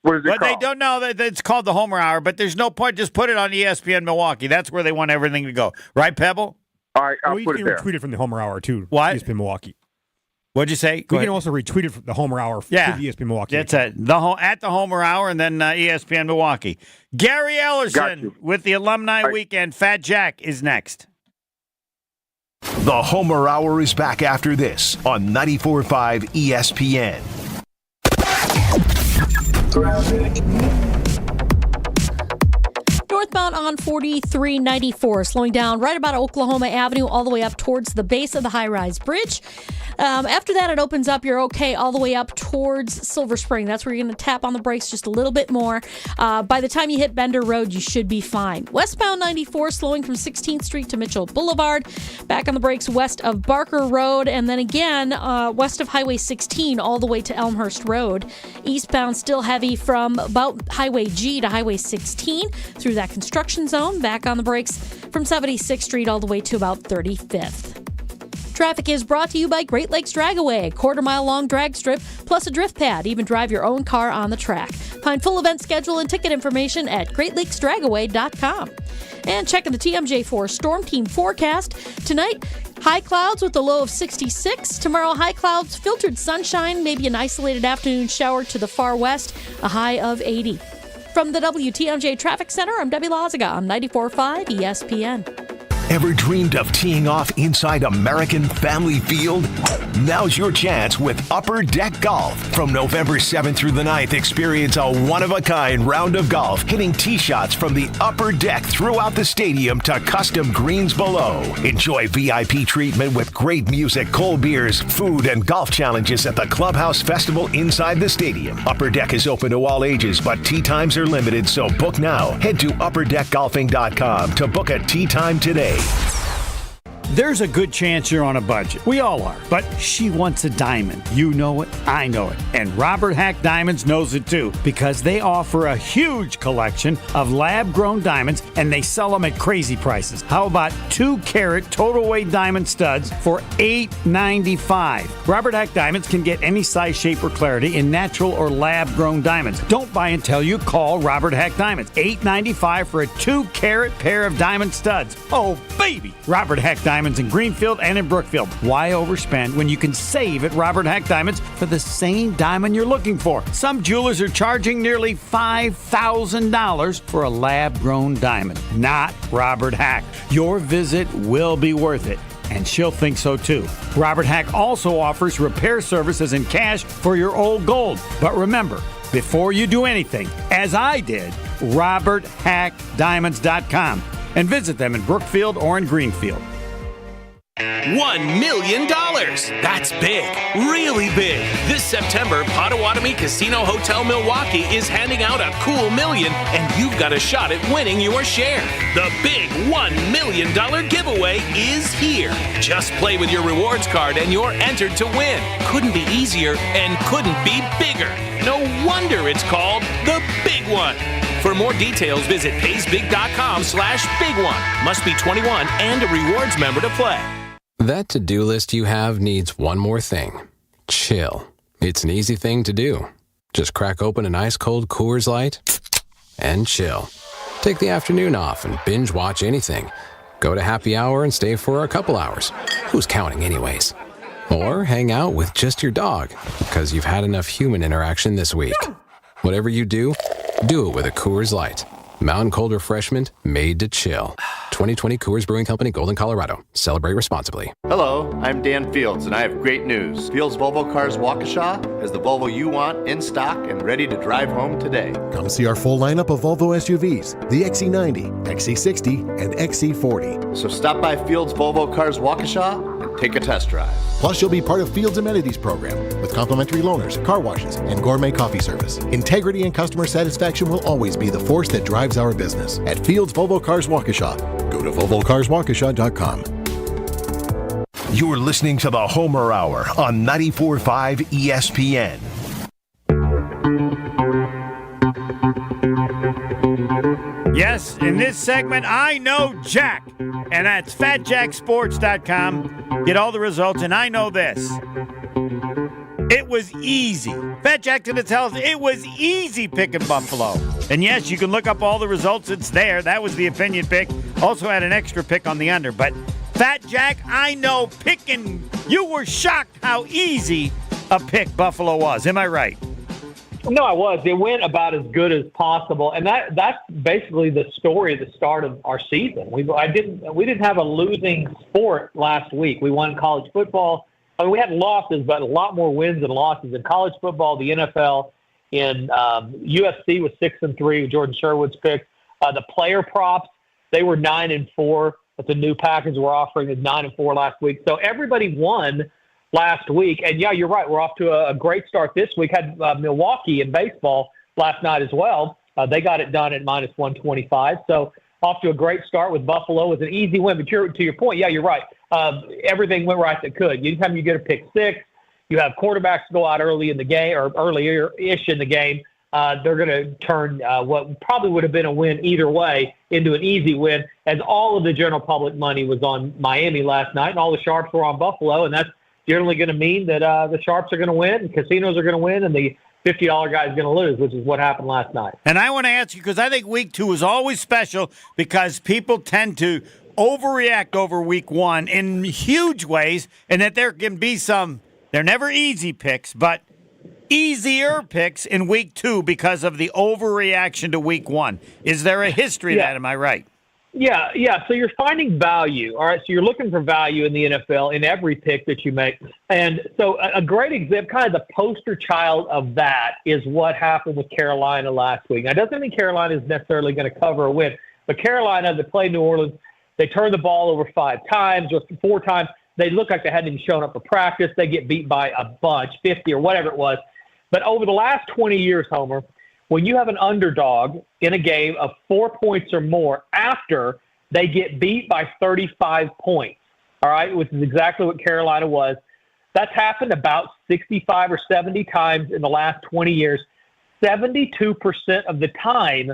Speaker 6: What is it called?
Speaker 5: They don't know that it's called the Homer Hour, but there's no point. Just put it on ESPN Milwaukee. That's where they want everything to go. Right, Pebble?
Speaker 6: All right, I'll put it there.
Speaker 14: You can retweet it from the Homer Hour, too.
Speaker 5: What?
Speaker 14: ESPN Milwaukee.
Speaker 5: What'd you say?
Speaker 14: We can also retweet it from the Homer Hour to the ESPN Milwaukee.
Speaker 5: That's it. At the Homer Hour and then ESPN Milwaukee. Gary Ellerson with the Alumni Weekend. Fat Jack is next.
Speaker 4: The Homer Hour is back after this on 94.5 ESPN.
Speaker 7: Northbound on 4394, slowing down right about Oklahoma Avenue all the way up towards the base of the high-rise bridge. After that, it opens up. You're okay all the way up towards Silver Spring. That's where you're going to tap on the brakes just a little bit more. By the time you hit Bender Road, you should be fine. Westbound 94, slowing from 16th Street to Mitchell Boulevard. Back on the brakes west of Barker Road. And then again, west of Highway 16 all the way to Elmhurst Road. Eastbound still heavy from about Highway G to Highway 16 through that construction zone. Back on the brakes from 76th Street all the way to about 35th. Traffic is brought to you by Great Lakes Dragaway, quarter-mile-long drag strip, plus a drift pad. Even drive your own car on the track. Find full event schedule and ticket information at GreatLakesDragaway.com. And checking the TMJ4 Storm Team forecast. Tonight, high clouds with a low of 66. Tomorrow, high clouds, filtered sunshine, maybe an isolated afternoon shower to the far west, a high of 80. From the WTMJ Traffic Center, I'm Debbie Loziga on 94.5 ESPN.
Speaker 4: Ever dreamed of teeing off inside American Family Field? Now's your chance with Upper Deck Golf. From November 7th through the 9th, experience a one-of-a-kind round of golf, hitting tee shots from the upper deck throughout the stadium to custom greens below. Enjoy VIP treatment with great music, cold beers, food, and golf challenges at the Clubhouse Festival inside the stadium. Upper Deck is open to all ages, but tee times are limited, so book now. Head to upperdeckgolfing.com to book a tee time today.
Speaker 5: There's a good chance you're on a budget. We all are. But she wants a diamond. You know it. I know it. And Robert Hack Diamonds knows it too, because they offer a huge collection of lab-grown diamonds, and they sell them at crazy prices. How about 2-carat total weight diamond studs for $8.95? Robert Hack Diamonds can get any size, shape, or clarity in natural or lab-grown diamonds. Don't buy until you call Robert Hack Diamonds. $8.95 for a 2-carat pair of diamond studs. Oh, baby! Robert Hack Diamonds in Greenfield and in Brookfield. Why overspend when you can save at Robert Hack Diamonds for the same diamond you're looking for? Some jewelers are charging nearly $5,000 for a lab-grown diamond. Not Robert Hack. Your visit will be worth it, and she'll think so too. Robert Hack also offers repair services and cash for your old gold. But remember, before you do anything, as I did, RobertHackDiamonds.com, and visit them in Brookfield or in Greenfield.
Speaker 15: $1 million. That's big, really big. This September, Potawatomi Casino Hotel Milwaukee is handing out a cool million, and you've got a shot at winning your share. The big $1 million giveaway is here. Just play with your rewards card and you're entered to win. Couldn't be easier and couldn't be bigger. No wonder it's called the Big One. For more details, visit paysbig.com/big one. Must be 21 and a rewards member to play.
Speaker 16: That to-do list you have needs one more thing. Chill. It's an easy thing to do. Just crack open an ice-cold Coors Light and chill. Take the afternoon off and binge watch anything. Go to happy hour and stay for a couple hours. Who's counting anyways? Or hang out with just your dog, because you've had enough human interaction this week. Whatever you do it with a Coors Light. Mountain cold refreshment made to chill. 2020 Coors Brewing Company, Golden, Colorado. Celebrate responsibly.
Speaker 17: Hello, I'm Dan Fields, and I have great news. Fields Volvo Cars Waukesha has the Volvo you want in stock and ready to drive home today.
Speaker 18: Come see our full lineup of Volvo SUVs, the XC90, XC60, and XC40.
Speaker 17: So stop by Fields Volvo Cars Waukesha and take a test drive.
Speaker 18: Plus, you'll be part of Fields Amenities program with complimentary loaners, car washes, and gourmet coffee service. Integrity and customer satisfaction will always be the force that drives our business. At Fields Volvo Cars Waukesha, go to VolvoCarsWaukesha.com.
Speaker 4: You're listening to the Homer Hour on 94.5 ESPN.
Speaker 5: Yes, in this segment, I know Jack, and that's FatJackSports.com. Get all the results, and I know this. It was easy. Fat Jack didn't tell us it was easy picking Buffalo. And yes, you can look up all the results. It's there. That was the opinion pick. Also had an extra pick on the under. But Fat Jack, I know picking. You were shocked how easy a pick Buffalo was. Am I right?
Speaker 19: No, I was. It went about as good as possible, and that's basically the story at the start of our season. We didn't have a losing sport last week. We won college football. I mean, we had losses, but a lot more wins than losses in college football, the NFL, in UFC was 6-3 with Jordan Sherwood's pick. The player props, they were 9-4. That's a new package we're offering is 9-4 last week. So everybody won last week. And, yeah, you're right. We're off to a great start this week. Had Milwaukee in baseball last night as well. They got it done at -125. So off to a great start with Buffalo with an easy win. But to your point, yeah, you're right. Everything went right that could. Anytime you get a pick six, you have quarterbacks go out early in the game or earlier-ish in the game, they're going to turn what probably would have been a win either way into an easy win, as all of the general public money was on Miami last night and all the sharps were on Buffalo, and that's generally going to mean that the sharps are going to win and casinos are going to win and the $50 guy is going to lose, which is what happened last night.
Speaker 5: And I want to ask you, because I think week 2 is always special because people tend to overreact over week 1 in huge ways, and that there can be some, they're never easy picks, but easier picks in week 2 because of the overreaction to week 1. Is there a history of that? Am I right?
Speaker 19: Yeah. So you're finding value. All right. So you're looking for value in the NFL in every pick that you make. And so a great example, kind of the poster child of that is what happened with Carolina last week. Now, it doesn't mean Carolina is necessarily going to cover a win, but Carolina, they played New Orleans. They turned the ball over 5 times or 4 times. They look like they hadn't even shown up for practice. They get beat by a bunch, 50 or whatever it was. But over the last 20 years, Homer, when you have an underdog in a game of 4 points or more after they get beat by 35 points, all right, which is exactly what Carolina was. That's happened about 65 or 70 times in the last 20 years. 72% of the time,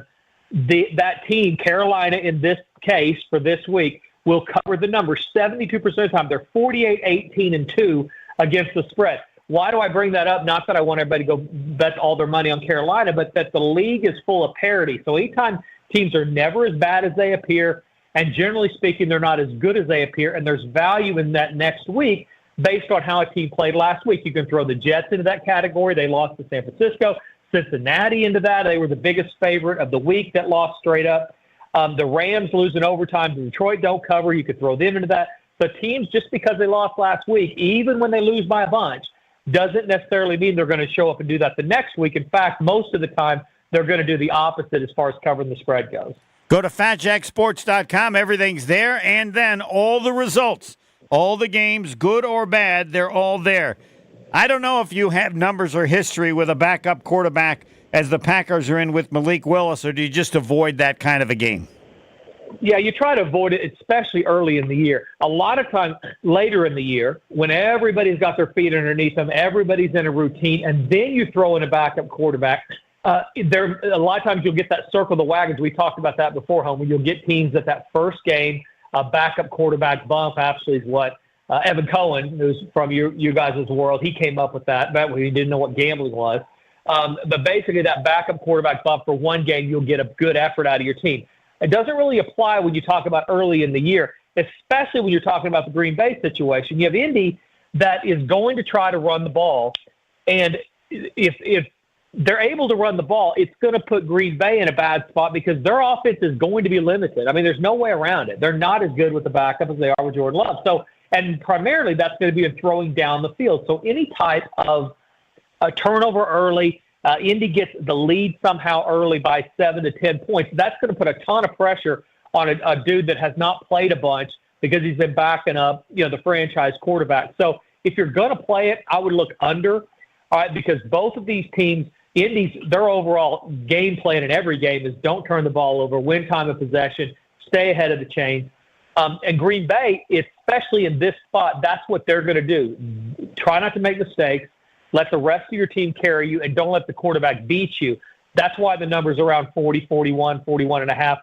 Speaker 19: that team, Carolina in this case for this week, will cover the number. 72% of the time. They're 48-18-2 against the spread. Why do I bring that up? Not that I want everybody to go bet all their money on Carolina, but that the league is full of parity. So anytime teams are never as bad as they appear, and generally speaking, they're not as good as they appear, and there's value in that next week based on how a team played last week. You can throw the Jets into that category. They lost to San Francisco. Cincinnati into that. They were the biggest favorite of the week that lost straight up. The Rams lose in overtime. Detroit don't cover. You could throw them into that. So teams, just because they lost last week, even when they lose by a bunch, doesn't necessarily mean they're going to show up and do that the next week. In fact, most of the time, they're going to do the opposite as far as covering the spread goes.
Speaker 5: Go to FatJackSports.com. Everything's there. And then all the results, all the games, good or bad, they're all there. I don't know if you have numbers or history with a backup quarterback as the Packers are in with Malik Willis, or do you just avoid that kind of a game?
Speaker 19: Yeah, you try to avoid it, especially early in the year. A lot of times later in the year, when everybody's got their feet underneath them, everybody's in a routine, and then you throw in a backup quarterback. A lot of times you'll get that circle the wagons. We talked about that before, Homer. You'll get teams that first game, a backup quarterback bump actually is what Evan Cohen, who's from you guys' world, he came up with that. That way he didn't know what gambling was. But basically that backup quarterback bump for one game, you'll get a good effort out of your team. It doesn't really apply when you talk about early in the year, especially when you're talking about the Green Bay situation. You have Indy that is going to try to run the ball, and if they're able to run the ball, it's going to put Green Bay in a bad spot because their offense is going to be limited. I mean, there's no way around it. They're not as good with the backup as they are with Jordan Love. So, and primarily that's going to be in throwing down the field. So any type of a turnover early, Indy gets the lead somehow early by 7 to 10 points. That's going to put a ton of pressure on a dude that has not played a bunch because he's been backing up, the franchise quarterback. So if you're going to play it, I would look under, all right, because both of these teams, Indy's, their overall game plan in every game is don't turn the ball over, win time of possession, stay ahead of the chain. And Green Bay, especially in this spot, that's what they're going to do. Try not to make mistakes. Let the rest of your team carry you, and don't let the quarterback beat you. That's why the number's around 40, 41, 41 and a half.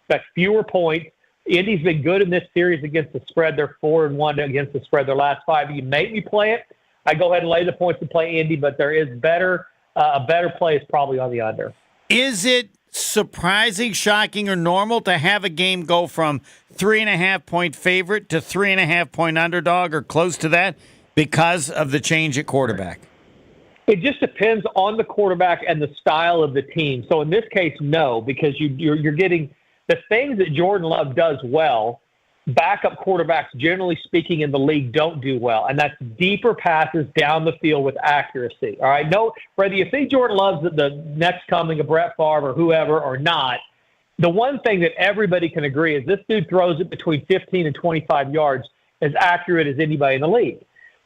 Speaker 19: That's fewer points. Indy's been good in this series against the spread. They're 4-1 against the spread their last 5. You make me play it. I go ahead and lay the points to play Indy, but there is a better play is probably on the under.
Speaker 5: Is it surprising, shocking, or normal to have a game go from 3.5-point favorite to 3.5-point underdog or close to that because of the change at quarterback?
Speaker 19: It just depends on the quarterback and the style of the team. So in this case, no, because you're getting the things that Jordan Love does well, backup quarterbacks, generally speaking, in the league don't do well, and that's deeper passes down the field with accuracy. All right, no, whether you think Jordan Love's the next coming of Brett Favre or whoever or not, the one thing that everybody can agree is this dude throws it between 15 and 25 yards as accurate as anybody in the league.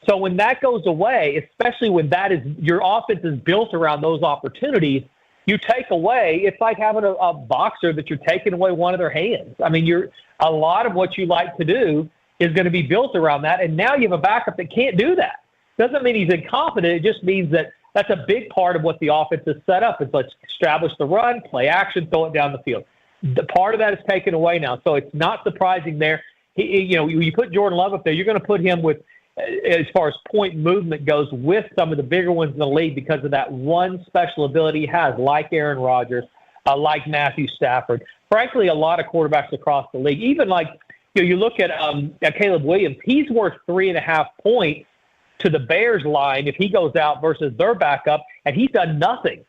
Speaker 19: So when that goes away, especially when that is your offense is built around those opportunities, you take away. It's like having a boxer that you're taking away one of their hands. I mean, a lot of what you like to do is going to be built around that, and now you have a backup that can't do that. Doesn't mean he's incompetent. It just means that that's a big part of what the offense is set up. Is let's establish the run, play action, throw it down the field. The part of that is taken away now, so it's not surprising there. You put Jordan Love up there, you're going to put him with, as far as point movement goes, with some of the bigger ones in the league because of that one special ability he has, like Aaron Rodgers, like Matthew Stafford. Frankly, a lot of quarterbacks across the league, even like you look at Caleb Williams, he's worth 3.5 points to the Bears line if he goes out versus their backup, and he's done nothing.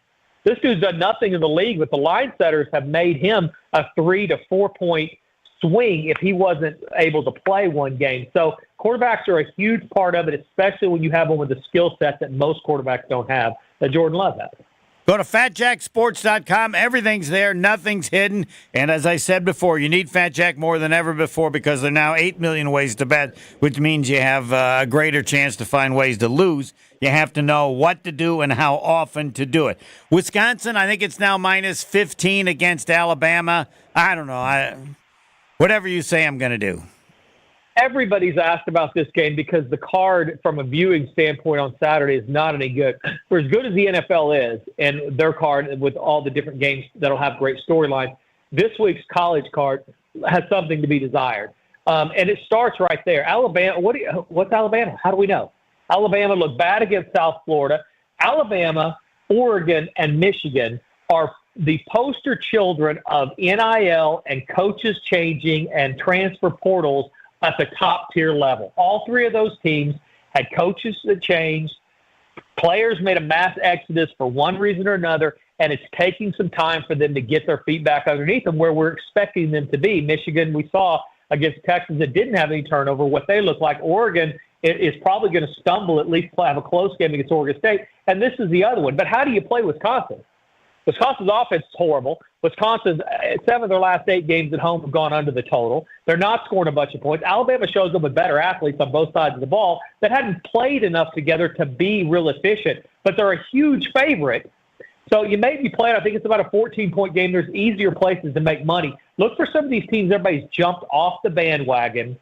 Speaker 19: This dude's done nothing in the league, but the line setters have made him a 3 to 4 point swing if he wasn't able to play one game. So quarterbacks are a huge part of it, especially when you have one with the skill set that most quarterbacks don't have, that Jordan Love has.
Speaker 5: Go to FatJackSports.com. Everything's there. Nothing's hidden. And as I said before, you need Fat Jack more than ever before because there are now 8 million ways to bet, which means you have a greater chance to find ways to lose. You have to know what to do and how often to do it. Wisconsin, I think it's now minus 15 against Alabama. I don't know. Whatever you say, I'm going to do.
Speaker 19: Everybody's asked about this game because the card from a viewing standpoint on Saturday is not any good. For as good as the NFL is and their card with all the different games that'll have great storylines, this week's college card has something to be desired. And it starts right there. Alabama, what's Alabama? How do we know? Alabama looked bad against South Florida. Alabama, Oregon, and Michigan are the poster children of NIL and coaches changing and transfer portals at the top tier level. All three of those teams had coaches that changed. Players made a mass exodus for one reason or another, and it's taking some time for them to get their feet back underneath them where we're expecting them to be. Michigan, we saw against Texas that didn't have any turnover, what they look like. Oregon is probably going to stumble, at least have a close game against Oregon State, and this is the other one. But how do you play Wisconsin? Wisconsin's offense is horrible. Wisconsin's 7 of their last 8 games at home have gone under the total. They're not scoring a bunch of points. Alabama shows up with better athletes on both sides of the ball that hadn't played enough together to be real efficient, but they're a huge favorite. So you may be playing, I think it's about a 14-point game. There's easier places to make money. Look for some of these teams, everybody's jumped off the bandwagon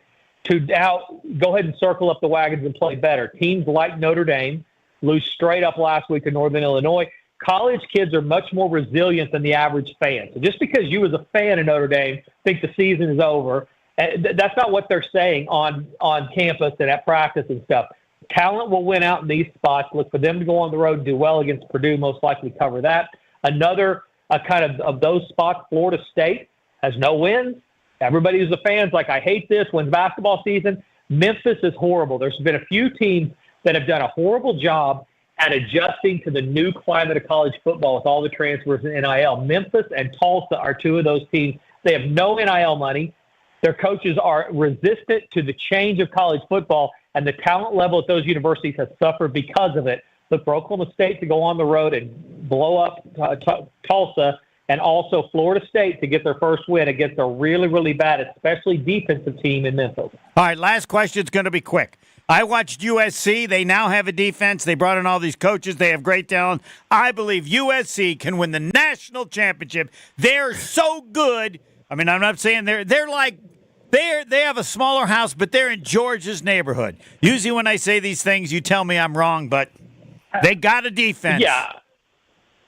Speaker 19: to now go ahead and circle up the wagons and play better. Teams like Notre Dame lose straight up last week to Northern Illinois. College kids are much more resilient than the average fan. So just because you as a fan of Notre Dame think the season is over, that's not what they're saying on campus and at practice and stuff. Talent will win out in these spots. Look for them to go on the road and do well against Purdue, most likely cover that. Another kind of those spots, Florida State has no wins. Everybody who's a fan's like, I hate this, when's basketball season. Memphis is horrible. There's been a few teams that have done a horrible job at adjusting to the new climate of college football with all the transfers in NIL. Memphis and Tulsa are two of those teams. They have no NIL money. Their coaches are resistant to the change of college football, and the talent level at those universities has suffered because of it. Look for Oklahoma State to go on the road and blow up Tulsa, and also Florida State to get their first win against a really, really bad, especially defensive team in Memphis.
Speaker 5: All right, last question is going to be quick. I watched USC. They now have a defense. They brought in all these coaches. They have great talent. I believe USC can win the national championship. They're so good. I mean, I'm not saying they have a smaller house, but they're in Georgia's neighborhood. Usually when I say these things, you tell me I'm wrong, but they got a defense.
Speaker 19: Yeah.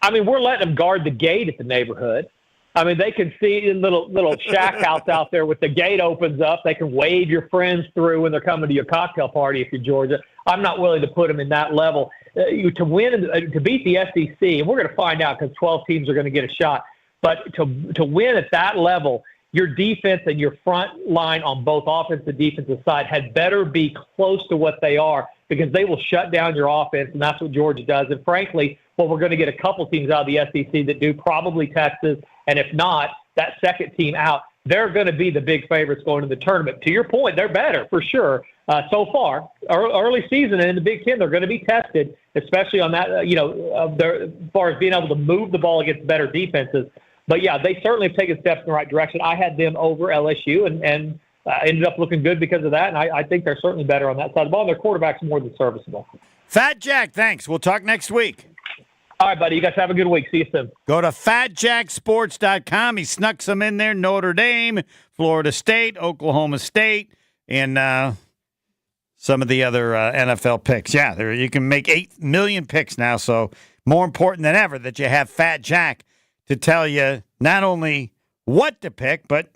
Speaker 19: I mean, we're letting them guard the gate at the neighborhood. I mean, they can see a little shack house out there with the gate opens up. They can wave your friends through when they're coming to your cocktail party if you're Georgia. I'm not willing to put them in that level. To win, to beat the SEC, and we're going to find out because 12 teams are going to get a shot, but to win at that level, your defense and your front line on both offensive and defensive side had better be close to what they are because they will shut down your offense, and that's what Georgia does. And frankly, we're going to get a couple teams out of the SEC that do, probably Texas, and if not, that second team out. They're going to be the big favorites going to the tournament. To your point, they're better for sure so far. Early season and in the Big Ten, they're going to be tested, especially on that, as far as being able to move the ball against better defenses. But, yeah, they certainly have taken steps in the right direction. I had them over LSU and ended up looking good because of that, and I think they're certainly better on that side of the ball. And their quarterback's more than serviceable.
Speaker 5: Fat Jack, thanks. We'll talk next week.
Speaker 19: All right, buddy. You guys have a good week. See you soon.
Speaker 5: Go to fatjacksports.com. He snuck some in there. Notre Dame, Florida State, Oklahoma State, and some of the other NFL picks. Yeah, you can make 8 million picks now, so more important than ever that you have Fat Jack to tell you not only what to pick, but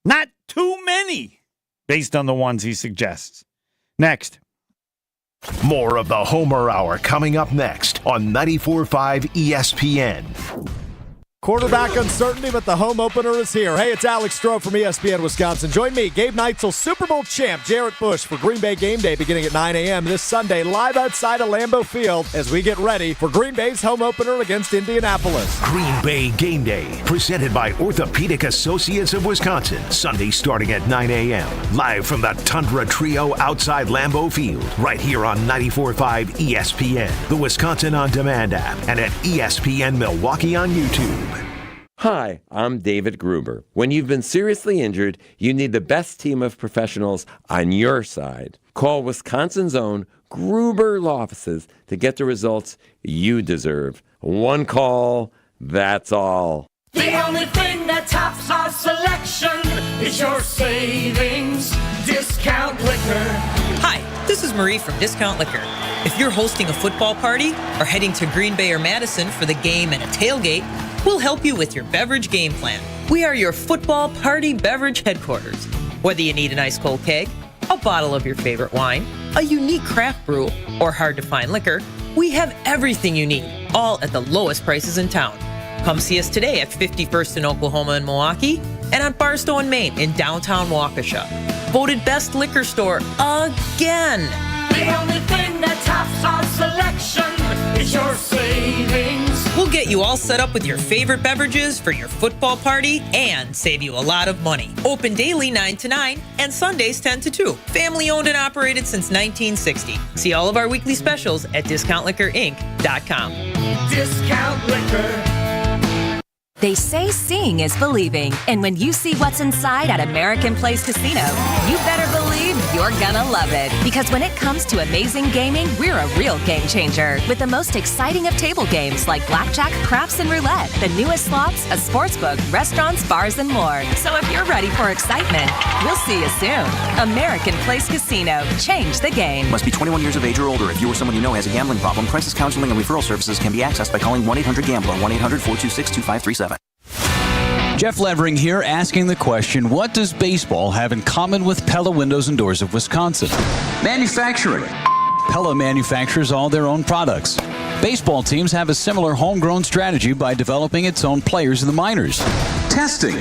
Speaker 5: not too many based on the ones he suggests. Next.
Speaker 4: More of the Homer Hour coming up next on 94.5 ESPN.
Speaker 8: Quarterback uncertainty, but the home opener is here. Hey, it's Alex Stroh from ESPN Wisconsin. Join me, Gabe Neitzel, Super Bowl champ Jarrett Bush for Green Bay Game Day beginning at 9 a.m. this Sunday, live outside of Lambeau Field as we get ready for Green Bay's home opener against Indianapolis.
Speaker 4: Green Bay Game Day, presented by Orthopedic Associates of Wisconsin, Sunday starting at 9 a.m. Live from the Tundra Trio outside Lambeau Field, right here on 94.5 ESPN, the Wisconsin On Demand app, and at ESPN Milwaukee on YouTube.
Speaker 20: Hi, I'm David Gruber. When you've been seriously injured, you need the best team of professionals on your side. Call Wisconsin's own Gruber Law Offices to get the results you deserve. One call, that's all.
Speaker 9: The only thing that that tops our selection is your savings discount liquor.
Speaker 10: Hi, this is Marie from Discount Liquor. If you're hosting a football party or heading to Green Bay or Madison for the game and a tailgate, we'll help you with your beverage game plan. We are your football party beverage headquarters. Whether you need an ice cold keg, a bottle of your favorite wine, a unique craft brew, or hard-to-find liquor, we have everything you need, all at the lowest prices in town. Come see us today at 51st in Oklahoma and Milwaukee, and on Barstow and Main in downtown Waukesha. Voted best liquor store again.
Speaker 9: The only thing that tops our selection is your savings.
Speaker 10: We'll get you all set up with your favorite beverages for your football party and save you a lot of money. Open daily 9 to 9 and Sundays 10 to 2. Family owned and operated since 1960. See all of our weekly specials at discountliquorinc.com.
Speaker 9: Discount Liquor.
Speaker 21: They say seeing is believing, and when you see what's inside at American Place Casino, you better believe you're gonna love it. Because when it comes to amazing gaming, we're a real game changer. With the most exciting of table games like blackjack, craps, and roulette, the newest slots, a sportsbook, restaurants, bars, and more. So if you're ready for excitement, we'll see you soon. American Place Casino. Change the game.
Speaker 22: Must be 21 years of age or older. If you or someone you know has a gambling problem, crisis counseling and referral services can be accessed by calling 1-800-GAMBLER, 1-800-426-2537.
Speaker 23: Jeff Levering here, asking the question, what does baseball have in common with Pella Windows and Doors of Wisconsin? Manufacturing. Pella manufactures all their own products. Baseball teams have a similar homegrown strategy by developing its own players in the minors. Testing.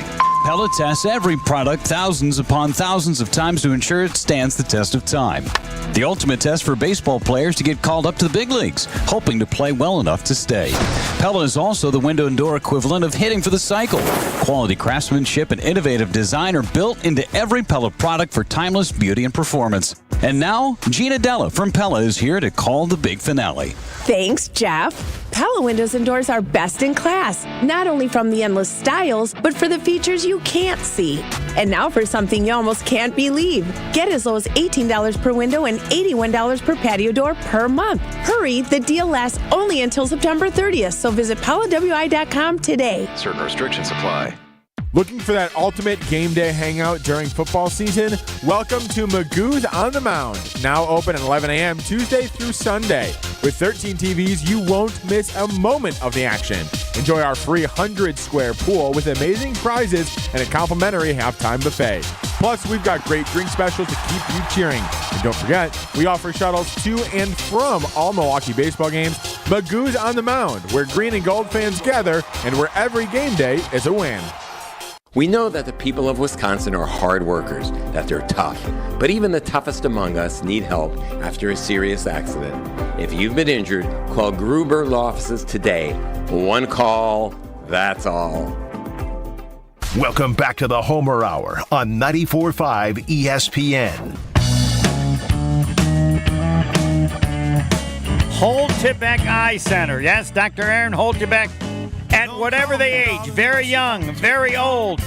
Speaker 23: Pella tests every product thousands upon thousands of times to ensure it stands the test of time. The ultimate test for baseball players to get called up to the big leagues, hoping to play well enough to stay. Pella is also the window and door equivalent of hitting for the cycle. Quality craftsmanship and innovative design are built into every Pella product for timeless beauty and performance. And now, Gina Della from Pella is here to call the big finale.
Speaker 24: Thanks, Jeff. Pella windows and doors are best in class, not only from the endless styles, but for the features you can't see. And now for something you almost can't believe. Get as low as $18 per window and $81 per patio door per month. Hurry, the deal lasts only until September 30th, so visit PellaWI.com today.
Speaker 18: Certain restrictions apply.
Speaker 8: Looking for that ultimate game day hangout during football season? Welcome to Magoo's on the Mound. Now open at 11 a.m. Tuesday through Sunday. With 13 TVs, you won't miss a moment of the action. Enjoy our free 100-square pool with amazing prizes and a complimentary halftime buffet. Plus, we've got great drink specials to keep you cheering. And don't forget, we offer shuttles to and from all Milwaukee baseball games. Magoo's on the Mound, where green and gold fans gather and where every game day is a win.
Speaker 20: We know that the people of Wisconsin are hard workers, that they're tough. But even the toughest among us need help after a serious accident. If you've been injured, call Gruber Law Offices today. One call, that's all.
Speaker 4: Welcome back to the Homer Hour on 94.5 ESPN.
Speaker 5: Holtbeck Eye Center. Yes, Dr. Aaron Holtbeck. At whatever they age, very young, very old,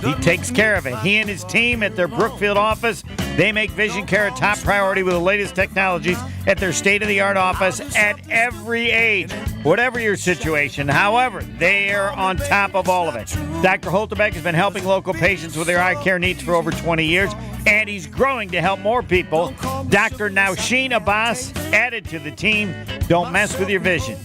Speaker 5: he takes care of it. He and his team at their Brookfield office, they make vision care a top priority with the latest technologies at their state-of-the-art office at every age, whatever your situation. However, they are on top of all of it. Dr. Holtbeck has been helping local patients with their eye care needs for over 20 years, and he's growing to help more people. Dr. Nausheen Abbas added to the team. Don't mess with your vision.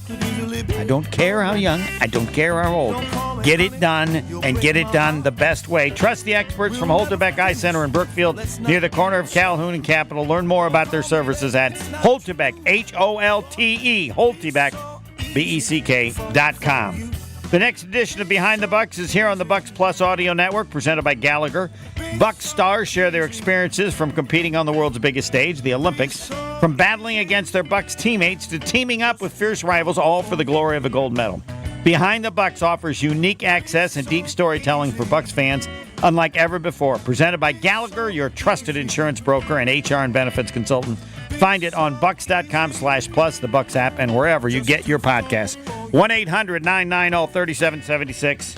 Speaker 5: I don't care how young, I don't care how old. Get it done, and get it done the best way. Trust the experts from Holtbeck Eye Center in Brookfield, near the corner of Calhoun and Capitol. Learn more about their services at Holtbeck, Holte, Holtbeck, BECK.com. The next edition of Behind the Bucks is here on the Bucks Plus Audio Network, presented by Gallagher. Bucks stars share their experiences from competing on the world's biggest stage, the Olympics, from battling against their Bucks teammates to teaming up with fierce rivals, all for the glory of a gold medal. Behind the Bucks offers unique access and deep storytelling for Bucks fans unlike ever before. Presented by Gallagher, your trusted insurance broker and HR and benefits consultant. Find it on bucks.com/plus, the Bucks app, and wherever you get your podcasts. 1-800-990-3776.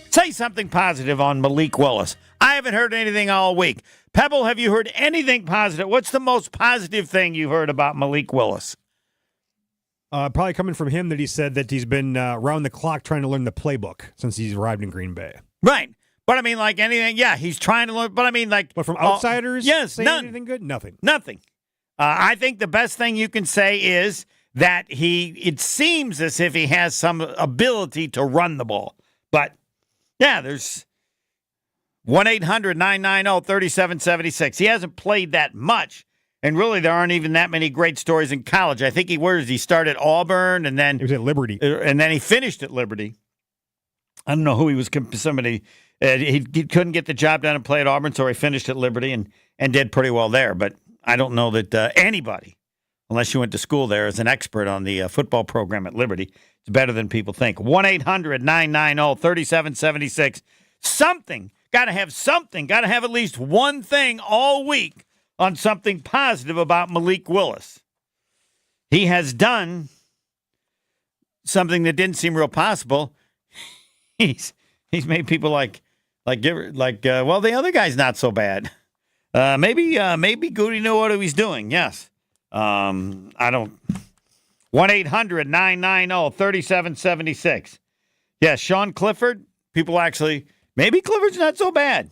Speaker 5: Say something positive on Malik Willis. I haven't heard anything all week. Pebble, have you heard anything positive? What's the most positive thing you heard about Malik Willis?
Speaker 14: Probably coming from him that he said that he's been around the clock trying to learn the playbook since he's arrived in Green Bay.
Speaker 5: Right. But I mean, like anything, yeah, he's trying to learn. But I mean, like.
Speaker 14: But from outsiders,
Speaker 5: yes,
Speaker 14: saying
Speaker 5: none.
Speaker 14: anything good? Nothing.
Speaker 5: Nothing. I think the best thing you can say is that it seems as if he has some ability to run the ball. But, yeah, there's 1-800-990-3776. He hasn't played that much. And really, there aren't even that many great stories in college. I think he started at Auburn, and then
Speaker 14: he was at Liberty,
Speaker 5: and then he finished at Liberty. I don't know who he was. Somebody he couldn't get the job done and play at Auburn, so he finished at Liberty and did pretty well there. But I don't know that anybody, unless you went to school there, is an expert on the football program at Liberty. It's better than people think. 1-800-990-3776. Something. Got to have something. Got to have at least one thing all week on something positive about Malik Willis. He has done something that didn't seem real possible. He's made people like well, the other guy's not so bad. Maybe Goody knew what he was doing. Yes. I don't. 1-800-990-3776. Yes, Sean Clifford. People actually, maybe Clifford's not so bad.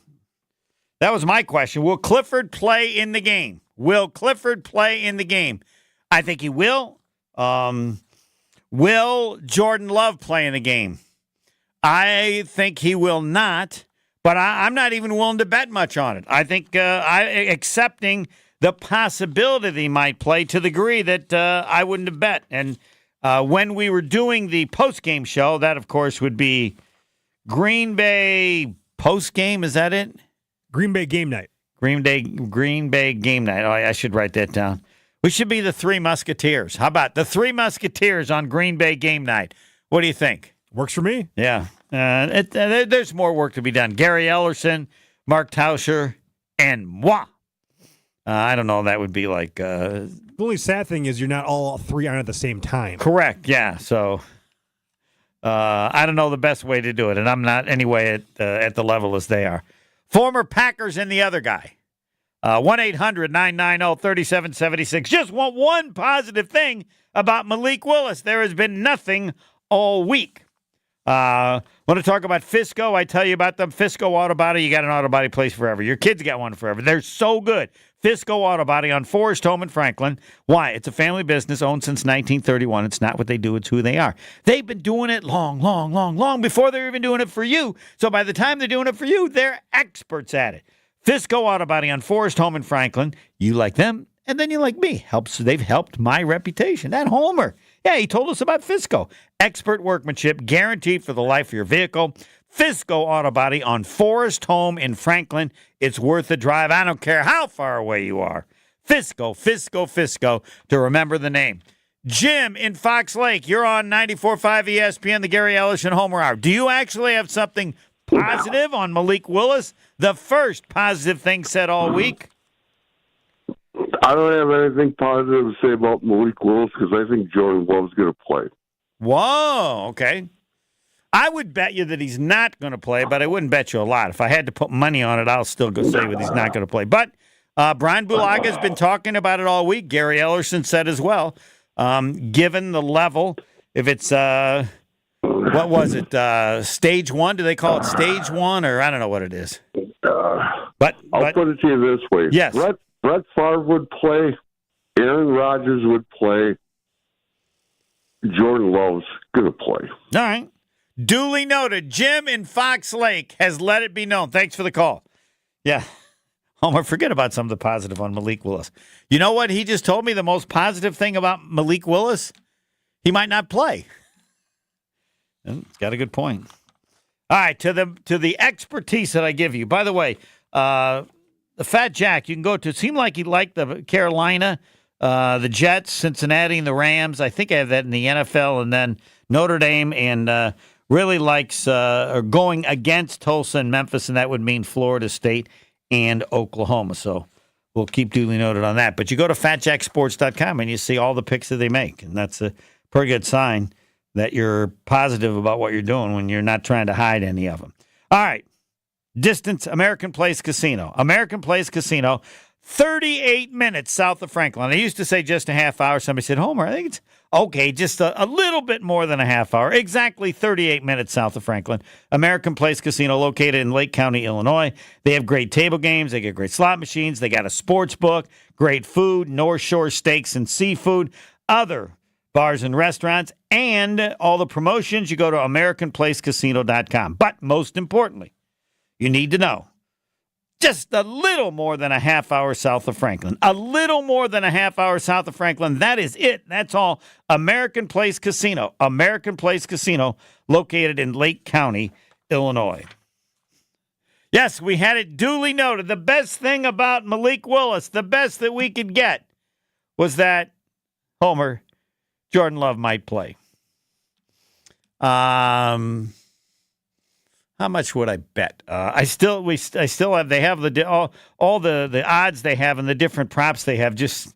Speaker 5: That was my question. Will Clifford play in the game? Will Clifford play in the game? I think he will. Will Jordan Love play in the game? I think he will not, but I'm not even willing to bet much on it. I think accepting the possibility that he might play to the degree that I wouldn't have bet. And when we were doing the post-game show, that, of course, would be Green Bay post-game. Is that it?
Speaker 14: Green Bay game night.
Speaker 5: Green Bay game night. Oh, I should write that down. We should be the Three Musketeers. How about the Three Musketeers on Green Bay game night? What do you think?
Speaker 14: Works for me.
Speaker 5: Yeah. There's more work to be done. Gary Ellerson, Mark Tauscher, and moi. I don't know. That would be like.
Speaker 14: The only sad thing is you're not all three on at the same time.
Speaker 5: Correct. Yeah. So I don't know the best way to do it, and I'm not anyway at the level as they are. Former Packers and the other guy. 1-800-990-3776. Just want one positive thing about Malik Willis. There has been nothing all week. Want to talk about Fisco? I tell you about them. Fisco Auto Body. You got an auto body place forever. Your kids got one forever. They're so good. Fisco Auto Body on Forest Home in Franklin. Why? It's a family business owned since 1931. It's not what they do. It's who they are. They've been doing it long before they're even doing it for you. So by the time they're doing it for you, they're experts at it. Fisco Auto Body on Forest Home in Franklin. You like them, and then you like me. They've helped my reputation. That Homer. Yeah, he told us about Fisco. Expert workmanship, guaranteed for the life of your vehicle. Fisco Auto Body on Forest Home in Franklin. It's worth the drive. I don't care how far away you are. Fisco, to remember the name. Jim in Fox Lake, you're on 94.5 ESPN, the Gary Ellerson Homer Hour. Do you actually have something positive on Malik Willis? The first positive thing said all week.
Speaker 1: I don't have anything positive to say about Malik Willis because I think Jordan Love's going to play.
Speaker 5: Whoa, okay. I would bet you that he's not going to play, but I wouldn't bet you a lot. If I had to put money on it, I'll still go say that he's not going to play. But Brian Bulaga's been talking about it all week. Gary Ellerson said as well. Given the level, if it's, what was it, stage one? Do they call it stage one? Or I don't know what it is. But
Speaker 1: I'll put it to you this way.
Speaker 5: Yes.
Speaker 1: Brett Favre would play. Aaron Rodgers would play. Jordan Love's going to play.
Speaker 5: All right. Duly noted. Jim in Fox Lake has let it be known. Thanks for the call. Yeah. Homer, forget about some of the positive on Malik Willis. You know what? He just told me the most positive thing about Malik Willis? He might not play. He's got a good point. All right, to the expertise that I give you. By the way, the Fat Jack, you can go to. It seemed like he liked the Carolina, the Jets, Cincinnati, and the Rams. I think I have that in the NFL, and then Notre Dame, and really likes going against Tulsa and Memphis, and that would mean Florida State and Oklahoma. So we'll keep duly noted on that. But you go to fatjacksports.com, and you see all the picks that they make, and that's a pretty good sign that you're positive about what you're doing when you're not trying to hide any of them. All right. Distance, American Place Casino. American Place Casino, 38 minutes south of Franklin. I used to say just a half hour. Somebody said, Homer, I think it's okay, just a little bit more than a half hour. Exactly 38 minutes south of Franklin. American Place Casino located in Lake County, Illinois. They have great table games. They get great slot machines. They got a sports book, great food, North Shore steaks and seafood, other bars and restaurants, and all the promotions. You go to AmericanPlaceCasino.com. But most importantly, you need to know, just a little more than a half hour south of Franklin. A little more than a half hour south of Franklin. That is it. That's all. American Place Casino. American Place Casino, located in Lake County, Illinois. Yes, we had it duly noted. The best thing about Malik Willis, the best that we could get, was that, Homer, Jordan Love might play. How much would I bet? I still have. They have all the odds they have and the different props they have. Just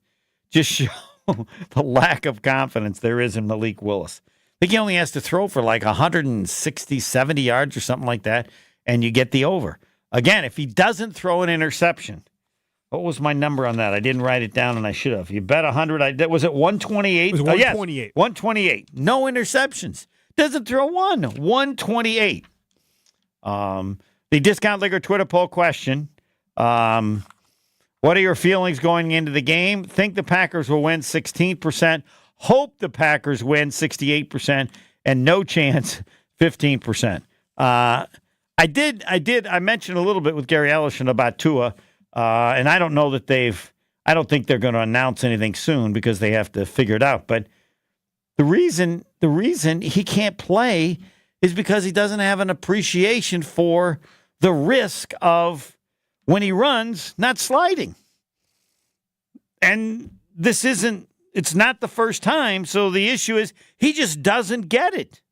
Speaker 5: show the lack of confidence there is in Malik Willis. I think he only has to throw for like 160, 70 yards or something like that, and you get the over. Again, if he doesn't throw an interception, what was my number on that? I didn't write it down, and I should have. You bet 100. Was it 128?
Speaker 14: It was 128.
Speaker 5: Yes, 128. No interceptions. Doesn't throw one. 128. The Discount Liquor Twitter poll question. What are your feelings going into the game? Think the Packers will win, 16%. Hope the Packers win, 68%. And no chance, 15%. I mentioned a little bit with Gary Ellerson about Tua, and I don't know that I don't think they're going to announce anything soon because they have to figure it out. But the reason he can't play is because he doesn't have an appreciation for the risk of, when he runs, not sliding. And it's not the first time, so the issue is he just doesn't get it.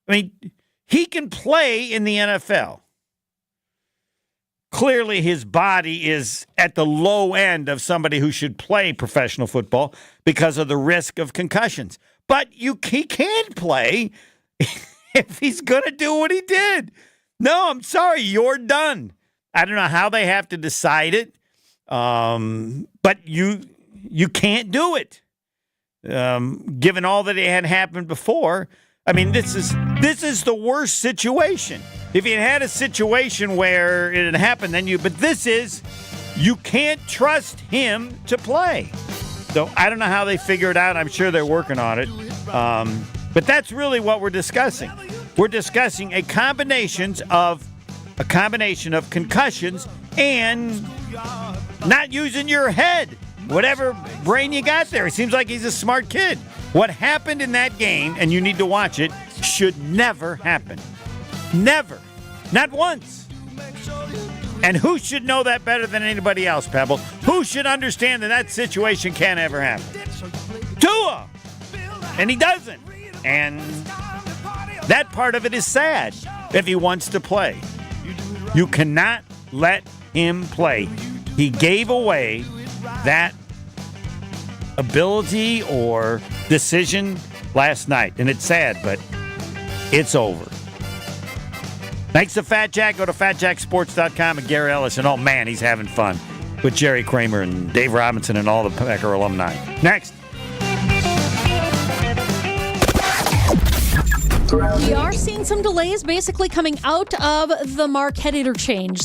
Speaker 5: I mean, he can play in the NFL. Clearly, his body is at the low end of somebody who should play professional football because of the risk of concussions. But he can play if he's going to do what he did. No, I'm sorry, you're done. I don't know how they have to decide it, but you can't do it. Given all that had happened before, I mean, this is the worst situation. If you had a situation where it had happened, but this is, you can't trust him to play. So I don't know how they figure it out. I'm sure they're working on it. But that's really what we're discussing. We're discussing a combination of concussions and not using your head. Whatever brain you got there. It seems like he's a smart kid. What happened in that game, and you need to watch it, should never happen. Never. Not once. And who should know that better than anybody else, Pebble? Who should understand that situation can't ever happen? Tua! And he doesn't. And that part of it is sad if he wants to play. You cannot let him play. He gave away that ability or decision last night. And it's sad, but it's over. Thanks to Fat Jack. Go to fatjacksports.com and Gary Ellerson. Oh, man, he's having fun with Jerry Kramer and Dave Robinson and all the Packer alumni. Next.
Speaker 7: We are seeing some delays basically coming out of the Marquette interchange.